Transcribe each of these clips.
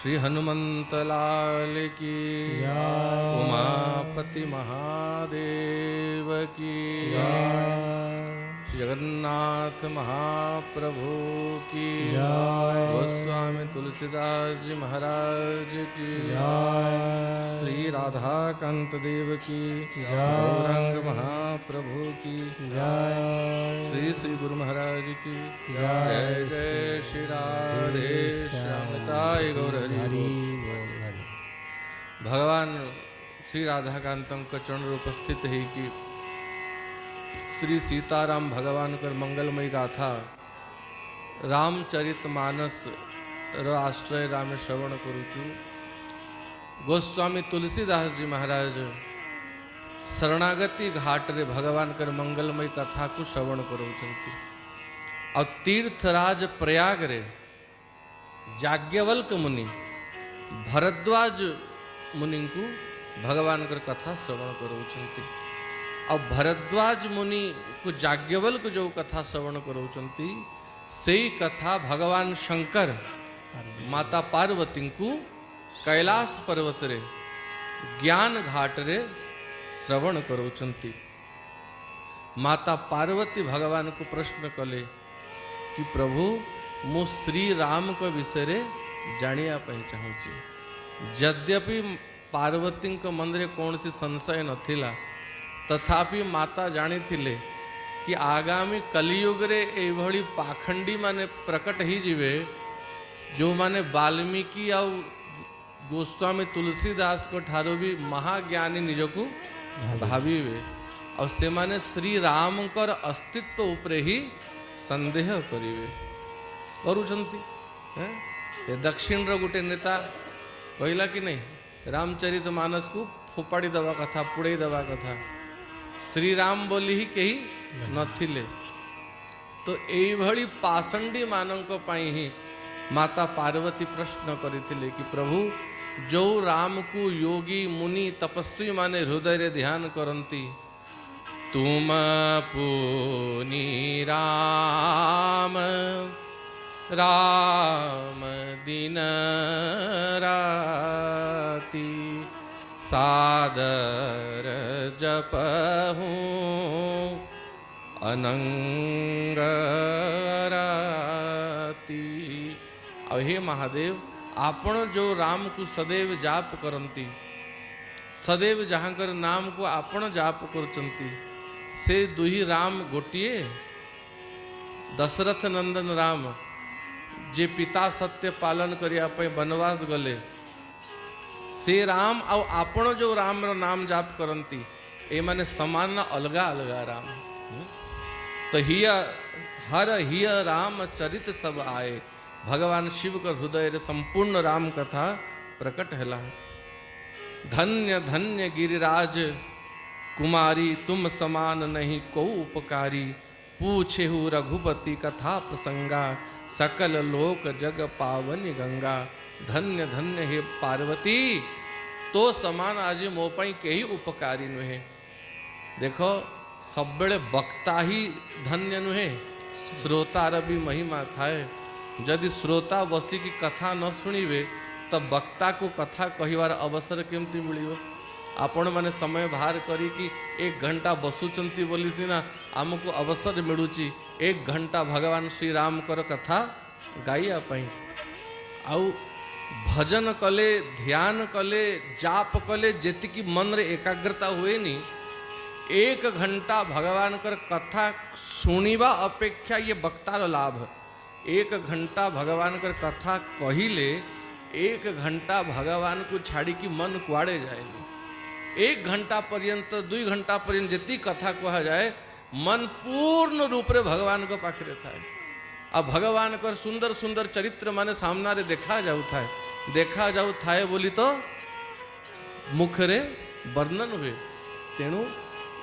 श्री हनुमंत लाल की जय। उमापति महादेव की जय। श्री जगन्नाथ महाप्रभु की जय। गोस्वामी तुलसीदास जी महाराज की जय। श्री राधा कांत देव की जय। गौरंग महाप्रभु की जय। श्री श्री गुरु महाराज की जय। जय जय श्री राधे श्याम निताय गौर हरि बोल। भगवान श्री राधाकांत चरण उपस्थित है कि श्री सीताराम भगवान कर मंगलमयी गाथा रामचरित मानस र आश्रय राम श्रवण करुचु। गोस्वामी तुलसीदास जी महाराज शरणागति घाट रे भगवान कर मंगलमयी कथा को श्रवण करुचंती। और तीर्थराज प्रयाग रे याज्ञवल्क मुनि भरद्वाज मुनि को भगवान कर कथा श्रवण करुचंती। और भरद्वाज मुनि को याज्ञवल्क जो कथा श्रवण करुचंती से कथा भगवान शंकर माता पार्वती को कैलाश पर्वत रे ज्ञान घाट रे श्रवण करुचंती। माता पार्वती भगवान को प्रश्न कले कि प्रभु मु श्री राम को विषय रे जानिया पई चाहूची। यद्यपि पार्वती को मन रे कौन सी संशय नथिला तथापि माता जानी थिले कि आगामी कलियुग रे एभली पाखंडी माने प्रकट ही जीवे जो माने वाल्मीकि आ गोस्वामी तुलसीदास को ठारो भी महाज्ञानी निजको भाविवे और से माने श्री राम कर अस्तित्व उपरे ही संदेह करिवे करूछंती। ये दक्षिण रो गुटे नेता कहला कि नहीं रामचरित मानस को फोपाड़ी दवा कथा पुड़े दवा कथा श्री राम बोली ही कही नथिले। तो एभली पाषंडी मानक पई ही माता पार्वती प्रश्न करिथिले कि प्रभु जो राम को योगी मुनि तपस्वी माने हृदय रे ध्यान करंती तुम पुनि राम राम दिन राती सादर जपहूँ अनंग राती। अब हे महादेव आपण जो राम को सदैव जाप करंती सदैव जहाँकर नाम को आपण जाप करचंती से दुही राम गोटिए दशरथ नंदन राम जे पिता सत्य पालन करिया पे वनवास गले से राम और आपण जो राम रो नाम जाप करंती ए माने समान अलगा अलगा राम। तो हिया हर हिय राम चरित सब आए भगवान शिव का हृदय रे संपूर्ण राम कथा प्रकट हैला। धन्य धन्य गिरिराज कुमारी तुम समान नहीं को उपकारी पूछे हु रघुपति कथा प्रसंगा सकल लोक जग पावनी गंगा। धन्य धन्य हे पार्वती तो समान आज मो पाई केही उपकारी नुहे। देखो सब बेले वक्ता ही धन्य नुहे श्रोतार भी महिमा थाए। जदि श्रोता बसी की कथा न शुणिबे तब वक्ता को कथा कहिवार अवसर केमती मिलियो। आपण माने समय बाहर करी कि 1 घंटा बसुचंती बोली सिना आमको अवसर मिलुची 1 घंटा भगवान श्री राम कर कथा गाइया पई। आउ भजन कले ध्यान कले जाप कले जेति की मन रे एकाग्रता हुए नी 1 घंटा भगवान कर कथा सुनिबा अपेक्षा ये वक्तार लाभ। 1 घंटा भगवान कर कथा कहिले 1 घंटा भगवान को छाड़ी की मन कुआड़े जाएगी। 1 घंटा पर्यंत 2 घंटा पर्यंत जितनी कथा कहा जाए मन पूर्ण रूप रे भगवान को पाखरे थाए। अब भगवान कर सुंदर सुंदर चरित्र माने सामना रे देखा जाऊ थाए बोली तो मुख रे वर्णन हुए। तेणु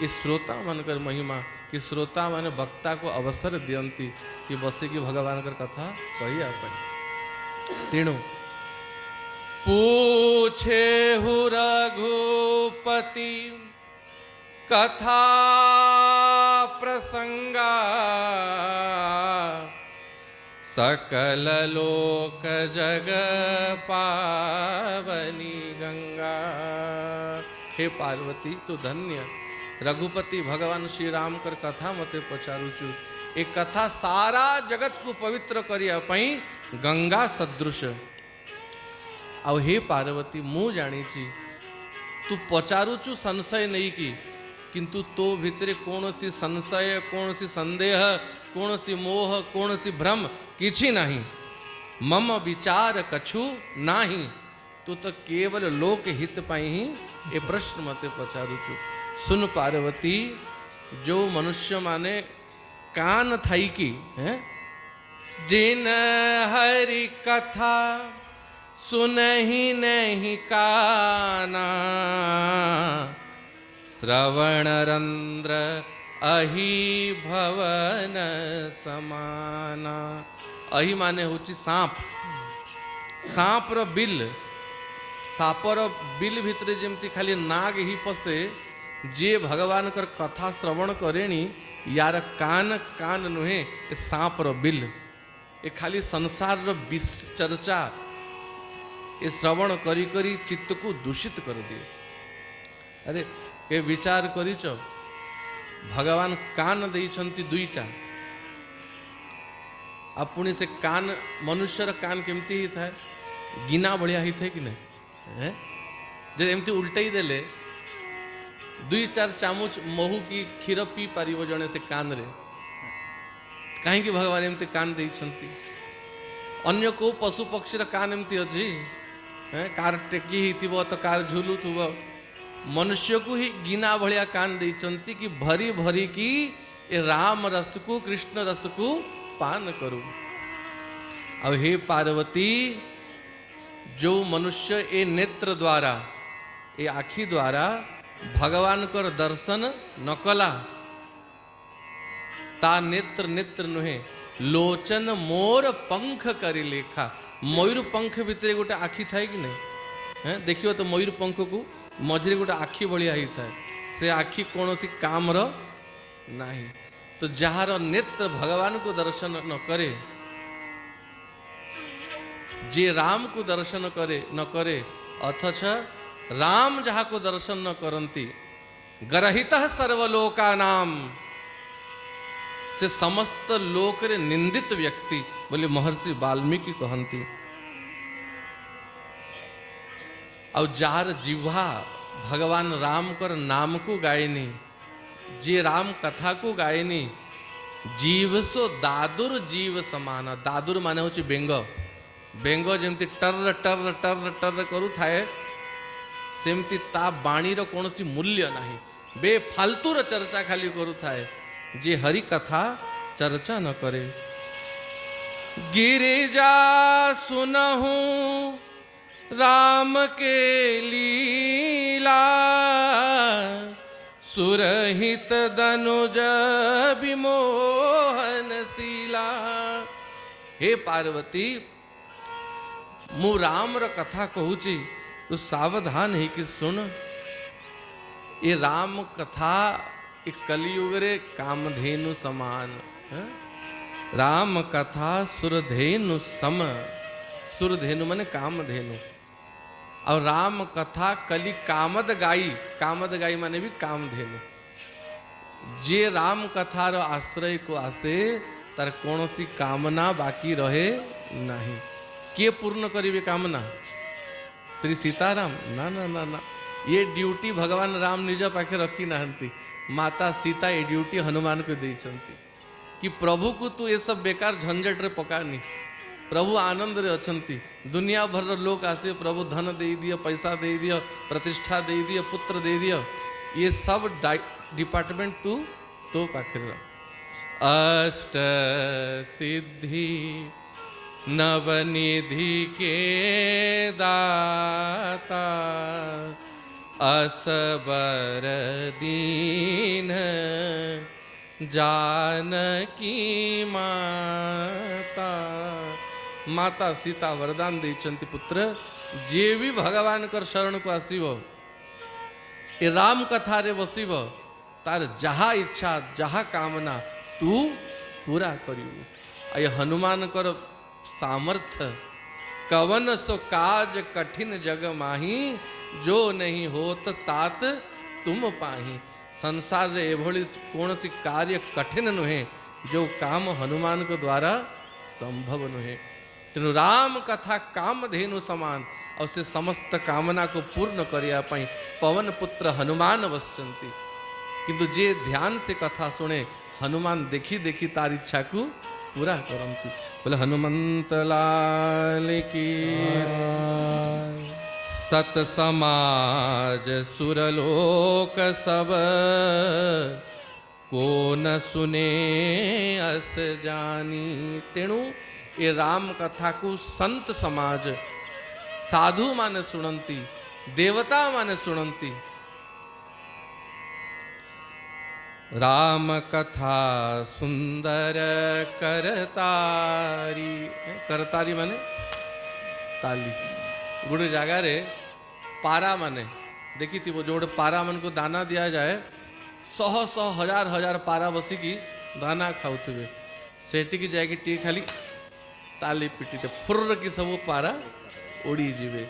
इस श्रोता मन कर महिमा कि श्रोता माने वक्ता को अवसर दियंती कि बसी की भगवान कर कथा कही आपन। तेणु पूछे हु रघुपति कथा प्रसंगा सकल लोक जग पावनी गंगा। हे पार्वती तू धन्य। रघुपति भगवान श्री राम कर कथा मते पचारुचु। एक कथा सारा जगत को पवित्र करिया पई गंगा सदृश। आउ हे पार्वती मु जानीची तू पचारुचु संशय नहीं की, किंतु तो भितरे कौन सी संशय, कौन सी संदेह, कौन सी मोह, कौन सी भ्रम किछि नहीं। मम विचार कछु नाही। तू तो केवल लोक हित पाई ही ये प्रश्न मते पचारुचु। सुन पार्वती, जो मनुष्य माने कान थाई की है, जिन हरि कथा सुनहि नहीं काना, श्रवण रंद्र अहि भवन समाना। अहि माने होची सांप। सांपर बिल, सापर बिल भितरे जेमती खाली नाग ही पसे, जे भगवान कर कथा श्रवण करेणी यार कान कान नुहे ए सांपर बिल। ए खाली संसार विष चर्चा ए श्रवण करी करी चित्त को दूषित कर दिए। अरे के विचार करिच, भगवान कान देइछंती दुईटा। आपुणी से कान, मनुष्यर कान केमती ही थाए, गिना भलिया ही थे कि नहीं। जे एमती उल्टई देले दुई चार चामच महू की क्षीर पी पारिबो जने से कान रे। कहीं भगवान एमती कान देइछंती। अन्य को पशु पक्षी कान एमती अछि, कार टेकी हिथिबो तो कार झुलुथुबो। मनुष्य को ही गिना भलिया कान देइछंती कि भरी भरी की ए राम रस को, कृष्ण रस को पान करू। अब हे पार्वती, जो मनुष्य ए नेत्र द्वारा, ए आखि द्वारा भगवान कर दर्शन न कला, ता नेत्र नेत्र नुहे, लोचन मोर पंख करी लेखा। मयूर पंख भितर गोटे आखि थाए कि नहीं। देखियो तो मयूर पंख को मझे गोटे आखि भलिया ही थाए, से आखि कौन सी काम रो नहीं। तो जार नेत्र भगवान को दर्शन न करे, जे राम को दर्शन करे न करे, अथच राम जहाँ को दर्शन न करती, गरहितः सर्वलोका नाम, से समस्त लोक रे निंदित व्यक्ति बोले महर्षि वाल्मीकि कहती। और जार जिह्वा भगवान राम कर नाम को गायनी, जे राम कथा को गायनी, जीव सो दादुर जीव समाना। दादुर माने होची बेंग। बेंग जेमती टर टर टर टर करू थाए, सेमती ता बाणी रो कौन सी मूल्य नहीं। बेफालतूर चर्चा खाली करू थाए, जे हरि कथा चर्चा न करे। गिरिजा सुनहु राम के लीला, सुरहित दनुज विमोहन शीला। हे पार्वती, मु राम र कथा कहूची, तू सावधान है कि सुन। ये राम कथा एक कलियुग रे कामधेनु समान। राम कथा सुरधेनु सम। सुरधेनु माने कामधेनु। और राम कथा कली कामद गाई। कामद गाई माने भी कामधेनु। जे राम कथा रो आश्रय को आसे, तार कौन सी कामना बाकी रहे नहीं। किए पूर्ण करिवे कामना? श्री सीताराम? ना ना ना ना, ये ड्यूटी भगवान राम निज पाखे रखी नाहंती। माता सीता ये ड्यूटी हनुमान को देइछंती कि प्रभु को तू ये सब बेकार झंझट रे पकानी। प्रभु आनंद रे अछंती। दुनिया भर लोग आसे, प्रभु धन दे दियो, पैसा दे दियो, प्रतिष्ठा दे दियो, पुत्र दे दियो। ये सब डिपार्टमेंट तू तो पाखे रख। अष्ट सिद्धि नवनिधि के दाता, असबर दीन जानकी माता। माता सीता वरदान देइछंती, पुत्र जे भी भगवान कर शरण को आसीबो, ए राम कथा रे बसीबो, तार जहा इच्छा जहा कामना तू पूरा करियो। ये हनुमान कर सामर्थ्य कवन सो काज कठिन जग माही जो नहीं होत तात तुम पाही। संसार रे एभली कौन सी कार्य कठिन नुहे जो काम हनुमान को द्वारा संभव नुहे। तेणु राम कथा कामधेनु समान और से समस्त कामना को पूर्ण करिया पई पवन पुत्र हनुमान वसचंती। किंतु जे ध्यान से कथा सुने हनुमान देखी देखी तार इच्छा को पूरा करती। बोले हनुमंत लाल की। सत समाज सुरलोक सब को न सुने अस जानी। तेणु ये राम कथा को संत समाज साधु माने सुनंती, देवता माने सुनंती। राम कथा सुंदर करतारी। करतारी माने ताली। गोटे जगार पारा माने देखी थी वो जो पारा मन को दाना दिया जाए शह शह हजार हजार पारा बसिकी दाना खाऊे सेठी की जाएगी टी खाली ताली पिटी फुर्र की सब पारा उड़ी जीवे।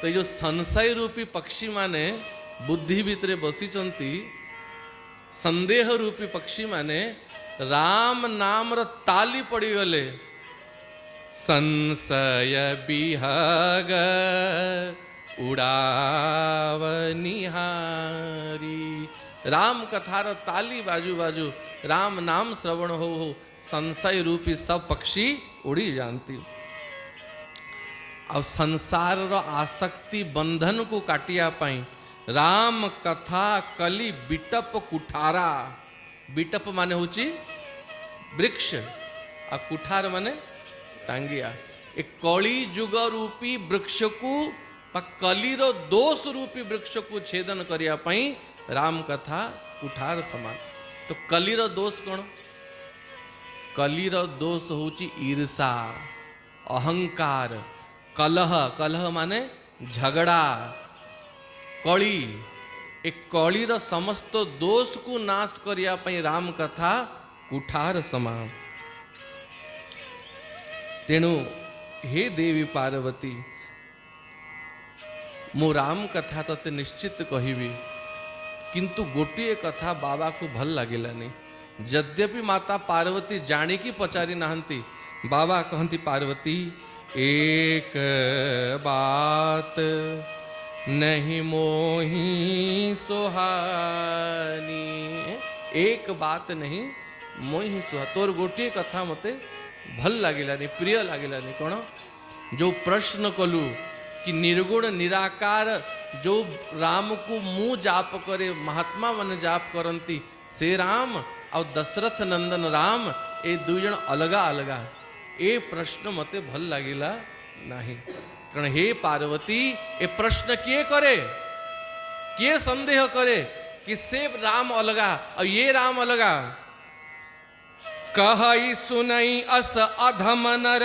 तो ये जो संशय रूपी पक्षी माने बुद्धि भितरे बसीचंती संदेह रूपी पक्षी माने राम नाम र ताली पड़ी गले संशय बिहग उड़ावनिहारी। राम कथार ताली बाजू बाजू राम नाम श्रवण हो संशय रूपी सब पक्षी उड़ी जानती। अब संसार रो आसक्ति बंधन को काटिया पाई राम कथा कली बिटप कुठारा। बिटप माने होची वृक्ष आ कुठार माने टांगिया। एक कली जुग रूपी वृक्ष को कलीर दोष रूपी वृक्ष को छेदन करिया पाई राम कथा कुठार समान। तो कलीर दोष कौन? कलीर दोष होची ईर्षा, अहंकार, कलह। कलह माने झगड़ा, कली। एक कलीर समस्त दोष को नाश करिया पाई राम कथा कुठार समान। तेणु हे देवी पार्वती मु राम कथा तते निश्चित कहिबी किंतु गोटे कथा बाबा को भल लगिलानी। यद्यपि माता पार्वती जानी की पचारी नहांती बाबा कहती पार्वती एक बात नहीं मोही सुहानी। एक बात नहीं मोही सुहा। तोर गोटे कथा मते भल लगिलानी, प्रिय लगिलानी। कौन? जो प्रश्न कलु कि निर्गुण निराकार जो राम को मुँह जाप करे महात्मा मन जाप करती से राम और दशरथ नंदन राम ए दुई जन अलगा अलगा। ए प्रश्न मते भल लगिला नहीं। कारण हे पार्वती ए प्रश्न किए करे, किए संदेह करे कि से राम अलगा और ये राम अलगा। कहई सुनई अस अधम नर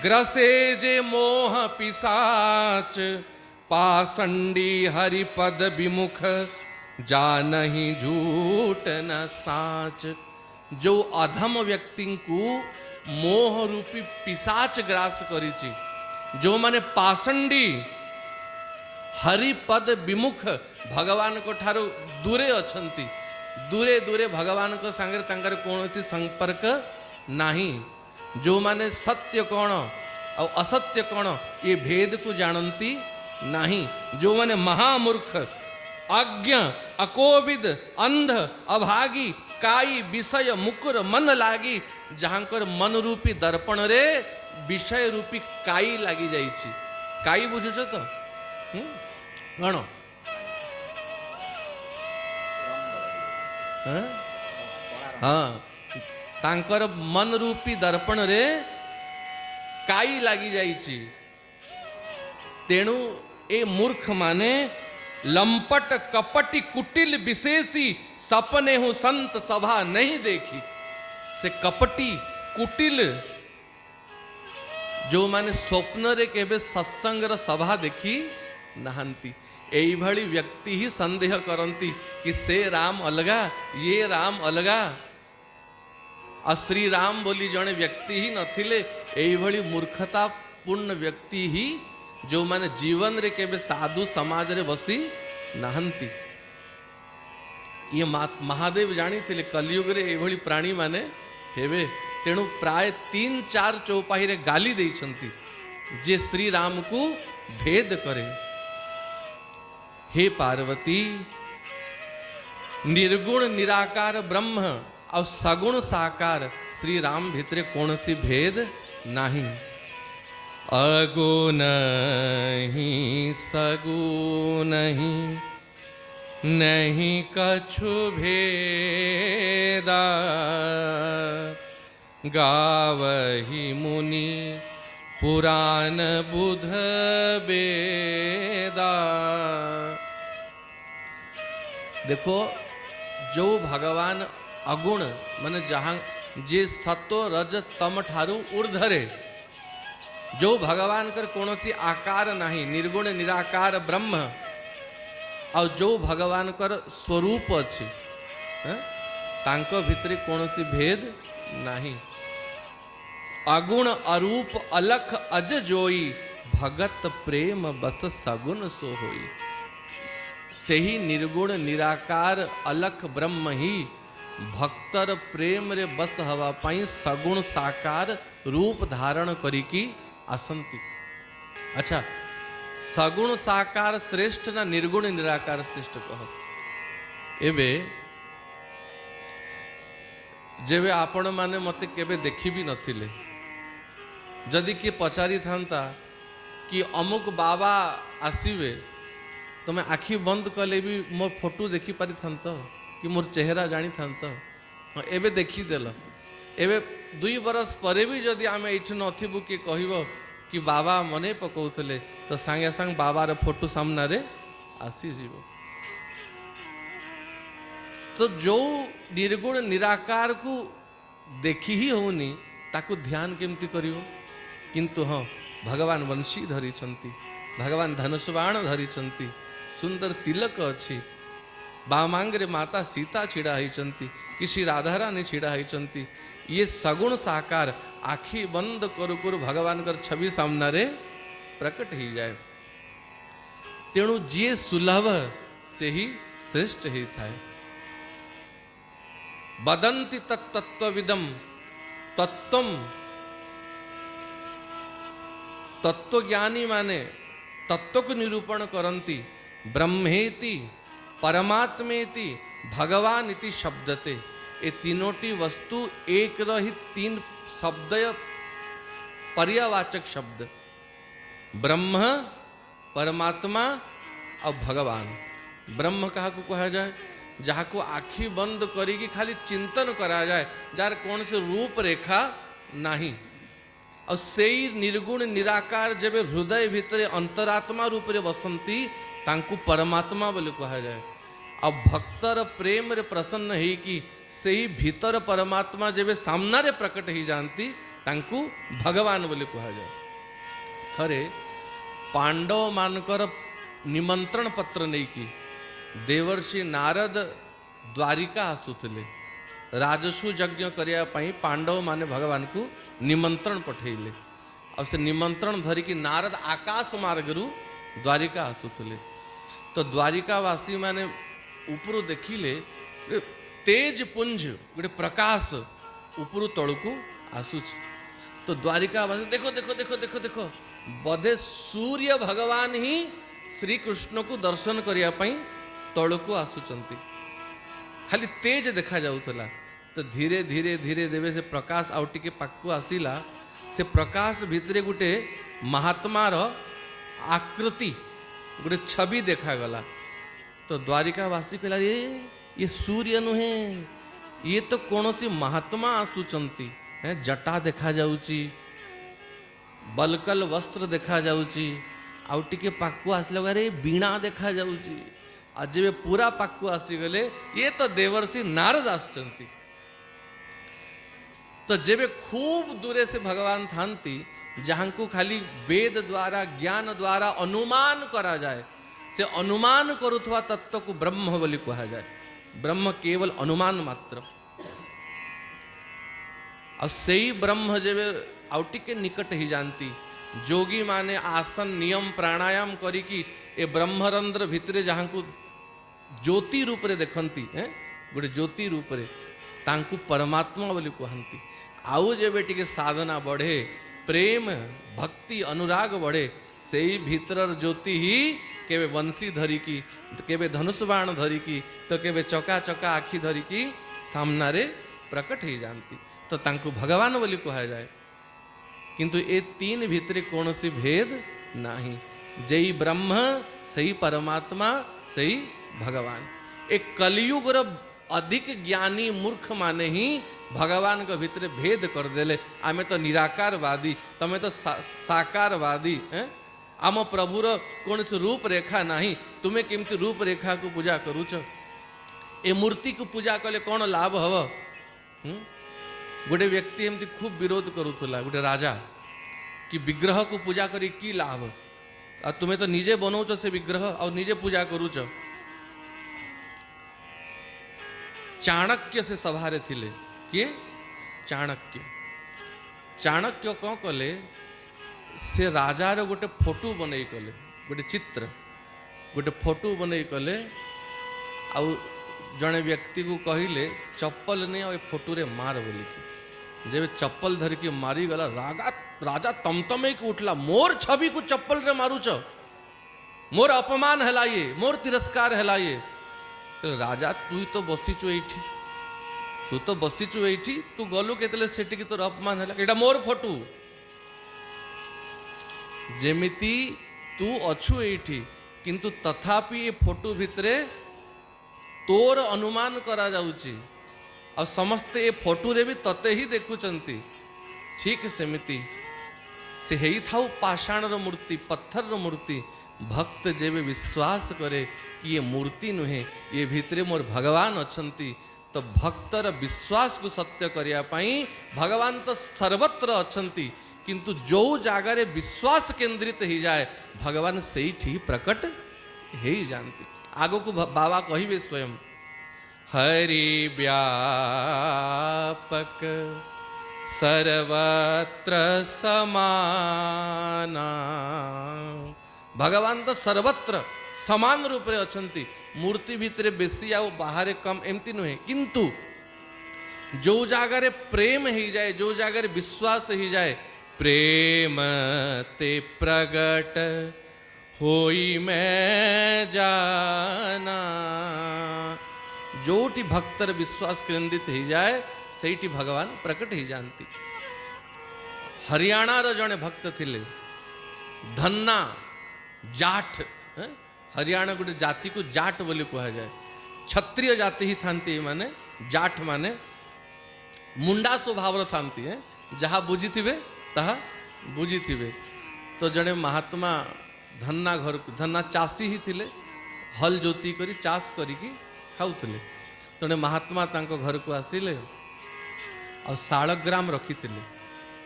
ग्रसे जे मोह पिसाच पासंडी हरिपद विमुख जानहि झूठ न साच। जो अधम व्यक्ति को मोह रूपी पिसाच ग्रास करिछि, जो माने पासंडी हरिपद विमुख भगवान को ठारो दूरे अछंती, दूरे दूरे भगवान को सांगे तांकर कौनसी संपर्क नहीं। जो माने सत्य कौन और असत्य कौन ये भेद को जानती नहीं। जो माने महामूर्ख अज्ञ अकोविद अंध अभागी काई विषय मुकुर मन लागी। जहाँकर मन रूपी दर्पण रे विषय रूपी काई लागी जाइछि। काई बुझुछ तो कौन? हाँ तांकर मन रूपी दर्पण रे काई लागी जाइछि। तेणु ए मूर्ख माने लंपट कपटी कुटिल विशेषी सपने हूँ संत सभा नहीं देखी। से कपटी कुटिल जो माने स्वप्न रे केबे सत्संग सभा देखी नहांती। एई भली व्यक्ति ही संदेह करंती कि से राम अलगा ये राम अलगा। आ श्रीराम बोली जड़े व्यक्ति ही नथिले एई भली मूर्खतापूर्ण व्यक्ति ही जो माने जीवन रे केबे साधु समाज रे बसी नाहंती। ये महादेव जानी थिले कलियुग रे एई भली प्राणी माने हेबे, तेणु प्राय 3-4 चौपाही रे गाली देइछंती जे श्री राम को भेद करे। हे पार्वती, निर्गुण निराकार ब्रह्म और सगुण साकार श्री राम भितरे कौन सी भेद नहीं। अगुण ही सगुण ही नहीं कछु भेदा, गावहि मुनि पुराण बुध बेदा। देखो जो भगवान अगुण माने जहाँ जे सतो रज तम ठारू ऊर्धरे, जो भगवान कर कौनसी आकार नहीं, निर्गुण निराकार ब्रह्म, और जो भगवान कर स्वरूप अच्छी तांको भितरे कौनसी भेद नहीं। अगुण अरूप अलख अज जोई, भगत प्रेम बस सगुण सो होई। से ही निर्गुण निराकार अलख ब्रह्म ही भक्तर प्रेम रे बस हवा पाई सगुण साकार रूप धारण करिकी आसंती। अच्छा, सगुण साकार श्रेष्ठ ना निर्गुण निराकार श्रेष्ठ कह। एबे जेबे आपण माने मते केबे देखि भी नथिले, जदि किए पचारि थांता कि अमुक बाबा आसीबे, तुम्हें आखि बंद कले भी मोर फोटो देखी पारि थांत कि मोर चेहरा जानी थांत। हाँ, एबे देखी देल। एबे 2 बरस परे भी जदि आमे एठ नथिबु कि कहबो कि बाबा मने पकौतले, तो संगे संग बाबार फोटो सामना रे आसी जीवो। तो जो निर्गुण निराकार को देखी ही होनी ताकू ध्यान केमती करिवो। किंतु हाँ, भगवान वंशी धरी छंती, भगवान धनुष बाण धरी छंती, सुंदर तिलक अच्छी, बामांगरे माता सीता छिड़ा होइचंती, किसी राधारानी छिड़ा होइचंती। ये सगुण साकार आखि बंद करू करू भगवान कर छवि सामना रे प्रकट ही जाए। तेणु जे सुलभ से ही श्रेष्ठ ही थाए। वदंति तत्तत्वविदम तत्वम, तत्वज्ञानी माने तत्व को निरूपण करंती। ब्रह्मेति परमात्मेति भगवान इति शब्दते। ये तीनोटी वस्तु एक रही 3 शब्द पर्यावाचक शब्द, ब्रह्म परमात्मा और भगवान। ब्रह्म कहा को कहा जाए, जहाँ को आखि बंद करी खाली चिंतन करा जाए, जार कौन से रूप रेखा नहीं। और से निर्गुण निराकार जब हृदय भितर अंतरात्मा रूप रे बसंती तांकु परमात्मा बोले कहा जाए। अब भक्तर प्रेम रे प्रसन्न है कि से ही भीतर परमात्मा जब सामना रे प्रकट ही जानती तांकु भगवान बोले कहा जाए। थरे पांडव मानकर निमंत्रण पत्र नहीं की देवर्षि नारद द्वारिका आसुले राजस्व यज्ञ करने पांडव माने भगवान को निमंत्रण पठेले। और से निमंत्रण धरिकी नारद आकाश मार्गरू द्वारिका आसुले। तो द्वारिकावासी माने उपरू देखिले तेज पुंज गोटे प्रकाश उपरू तलू आसुच। तो द्वारिकावासी देखो देखो देखो देखो देखो बोधे सूर्य भगवान ही श्री कृष्ण को दर्शन करने तलू आसुचंती। खाली तेज देखा जाउथला। तो धीरे धीरे धीरे देवे से प्रकाश आउ टिके पाकू आसिला। से प्रकाश भितरे गुटे महात्मार आकृति गोटे छवि देखागला। तो द्वारिकावासी कहला ये सूर्य नुहे, ये तो कौन सी महात्मा आसुचंती। जटा देखा जाउची, बलकल वस्त्र देखा जाउची, आउ टिके पाकू आसला अरे बीणा देखा जाउची। आज जब पूरा पाकू आसीगले ये तो देवर्षि नारद आसचंती। तो जेबे खूब दूरे से भगवान थांती, जहाँ को खाली वेद द्वारा ज्ञान द्वारा अनुमान करा जाए, से अनुमान करुथवा तत्व को ब्रह्म बोली कहा जाए। ब्रह्म केवल अनुमान मात्र। ଆଉ ସେଇ ବ୍ରହ୍ମ ଯେବେ ଆଉ ଟିକେ ନିକଟ ହେଇଯାଆନ୍ତି, ଯୋଗୀ ମାନେ ଆସନ ନିୟମ ପ୍ରାଣାୟାମ କରିକି ଏ ବ୍ରହ୍ମରନ୍ଧ୍ର ଭିତରେ ଯାହାଙ୍କୁ ଜ୍ୟୋତି ରୂପରେ ଦେଖନ୍ତି, ଗୋଟେ ଜ୍ୟୋତି ରୂପରେ ତାଙ୍କୁ ପରମାତ୍ମା ବୋଲି କୁହନ୍ତି। ଆଉ ଯେବେ ଟିକେ ସାଧନା ବଢ଼େ, ପ୍ରେମ ଭକ୍ତି ଅନୁରାଗ ବଢ଼େ, ସେଇ ଭିତରର ଜ୍ୟୋତି ହିଁ କେବେ ବଂଶୀ ଧରିକି, କେବେ ଧନୁଷ ବାଣ ଧରିକି, ତ କେବେ ଚକା ଚକା ଆଖି ଧରିକି ସାମ୍ନାରେ ପ୍ରକଟ ହେଇଯାଆନ୍ତି, ତ ତାଙ୍କୁ ଭଗବାନ ବୋଲି କୁହାଯାଏ। କିନ୍ତୁ ଏ ତିନି ଭିତରେ କୌଣସି ଭେଦ ନାହିଁ। ଯେଇ ବ୍ରହ୍ମ ସେଇ ପରମାତ୍ମା ସେଇ ଭଗବାନ। ଏ କଲିयुଗର अधिक ज्ञानी मूर्ख माने ही भगवान के भितर भेद करदेले। आमे तो निराकारवादी, तमे तो साकारवादी। आम प्रभुर कौन से रूप रेखा नहीं, तुम्हें केमती रूप रेखा को पूजा करूच? ए मूर्ति को पूजा कले कौन लाभ हव? गोटे व्यक्ति एमती खूब विरोध करूला, गोटे राजा, कि विग्रह को पूजा करी की लाभ? आ तुम्हें तो निजे बनाऊच से विग्रह और निजे पूजा करूच। चाणक्य से सभारे थिले, किए? चाणक्य। चाणक्य कौन कले, से राजार गोटे फोटो बनई कले, गोटे चित्र, गोटे फोटो बनई कले। आउ जड़े व्यक्ति को कहले चप्पल नहीं आ फोटो रे मार बोली। जब चप्पल धरिकी मारी गला, राजा तमतमे को उठला, मोर छवि को चप्पल रे मारुच, मोर अपमान हैला ये, मोर तिरस्कार हैला ये। राजा तू तो बसीचु एठी, तू तो बसीचु एठी, तू गलु केतले सेठी की तोर अपमान हैला, एटा मोर फोटो। जेमिति तू अछु एठी, किंतु तथापि ये फोटो भितरे तोर अनुमान करा जाउची, और समस्ते ये फोटो रे भी तते ही देखुचंती। ठीक सेमिति से हेई थाउ पाषाणर मूर्ति, पत्थर मूर्ति। भक्त जेबे विश्वास करे कि ये मूर्ति नुहे, ये भितरे मोर भगवान अछंती, तो भक्तर विश्वास को सत्य करिया पाई भगवान तो सर्वत्र अछंती, किंतु जो जागारे विश्वास केंद्रित ही जाए भगवान सेठी प्रकट ही जानती। आगो को बाबा कहिबे स्वयं, हरि व्यापक सर्वत्र समाना। भगवान तो सर्वत्र समान रूप रे अछंती, मूर्ति भितरे बेसी आ बाहर कम एमती नुहे, किंतु जो जागारे प्रेम ही जाए, जो जागारे विश्वास ही जाए, प्रेम ते प्रगट होई मैं जाना। जोटी भक्तर विश्वास केंद्रित ही जाए सेठी भगवान प्रकट ही जानती। हरियाणा रो जने भक्त थिले, धन्ना जाठ। हरियाणा गोटे जाति को जाट बोली कहा जाए, क्षत्रिय जाति ही थांती माने, जाठ माने मुंडा स्वभाव थांती है, जहाँ बुझी थिबे तहा बुझी थिबे। तो जड़े महात्मा धन्ना घर को, धन्ना चाषी ही थिले, हल जोती करी चाष करिकी खाउथिले। जड़े महात्मा तांको घर को आसिले और शालग्राम रखिथिले।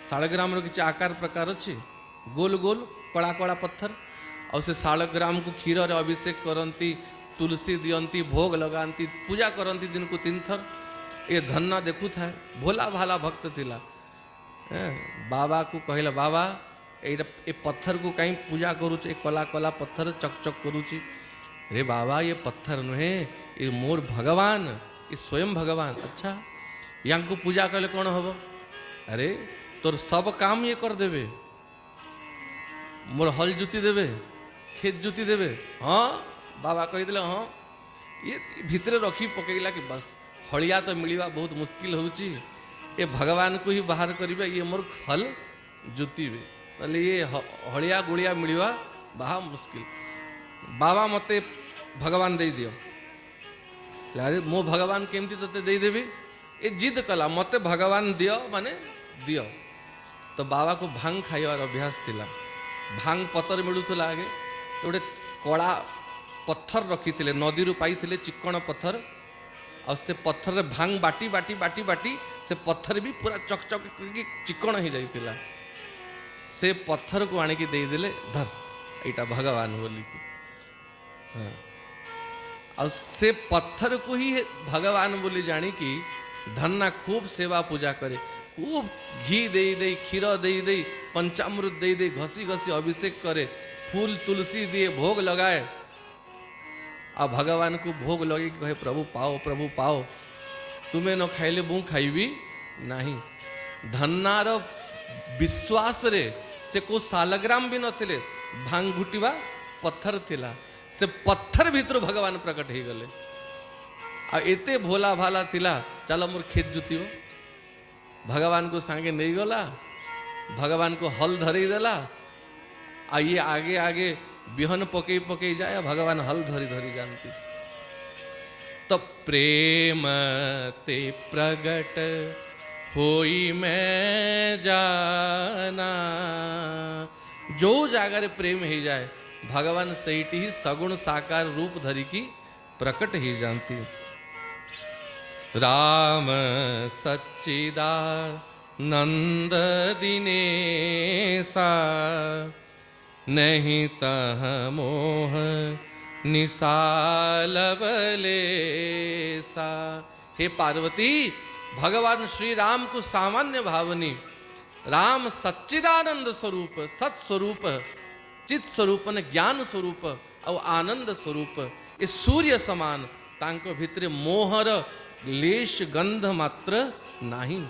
शालग्राम रो किछि आकार प्रकार अछि, गोल गोल कड़ा कड़ा पत्थर, और से शालग्राम को क्षीर रे अभिषेक करती, तुलसी दियंती, भोग लगाती, पूजा करती दिन को 3 थर। ये धन्ना देखु था भोला भाला भक्त थिला। बाबा को कहला, बाबा ए पत्थर को कहीं पूजा करूच, ए कला कला पत्थर चकचक करूची। अरे बाबा ये पत्थर नुहे, ये मोर भगवान, ये स्वयं भगवान। अच्छा यांको पूजा कले कौन हब? अरे तोर सब काम ये कर देवे, मोर हल जुती देवे, खेत जुती देवे। हाँ बाबा कहीदे, हाँ ये भितरे रखी पकईला कि बस हलिया तो मिलवा बहुत मुश्किल होची, ये भगवान को ही बाहर करिबे, ये मोर हल जुतीबे, बोले ये हलिया गुड़िया मिलवा बाहा मुश्किल। बाबा मते भगवान दे दियो। अरे मो भगवान केमती तते दे देबी? ये जिद कला, मते भगवान दियो माने दियो। तो बाबा को भांग खाइबार अभ्यास थिला। भांग पतर मिलूला आगे, तो गोटे कड़ा पत्थर रखी थे, नदी रू पाई थे चिक्कण पत्थर, और से पत्थर रे भांग बाटी बाटी बाटी बाटी से पत्थर भी पूरा चकचक चिक्कण हो जाइला। से पत्थर को आनिकी दे देले, धर एटा भगवान बोली की। हाँ और से पत्थर को ही भगवान बोली जानी कि धन्ना खूब सेवा पूजा करे। खूब घी दे दे क्षीर दे दे पंचामृत दे दे घसी घसी अभिषेक करे, फूल तुलसी दिए भोग लगाए। आ भगवान को भोग लगे कहे प्रभु पाओ प्रभु पाओ, तुम्हें न खाइले मु खाइबी नहीं। धन्नार विश्वास रे से को सालग्राम भी नथिले, भांग घुटिबा पत्थर थिला, से पत्थर भीतर भगवान प्रकट हो गले। आ एते भोला भाला थिला, चलो मोर खेत जुतियो, भगवान को सांगे नहीं गला, भगवान को हल धरी देला। आ ये आगे आगे बिहन पकई पकई जाए, भगवान हल धरी धरी जानती। तो प्रेम ते प्रगट होई मैं जाना, जो जागर प्रेम ही जाए भगवान सहीटी ही सगुण साकार रूप धरी की प्रकट ही जानती। राम सच्चिदानंद दिनेसा, नहीं तह मोह निसालबलेसा। हे पार्वती, भगवान श्री राम को सामान्य भावनी, राम सच्चिदानंद स्वरूप, सत स्वरूप, चित स्वरूप ने ज्ञान स्वरूप और आनंद स्वरूप, ये सूर्य समान तांको भितरे मोहर लेश गंध मात्र नहीं।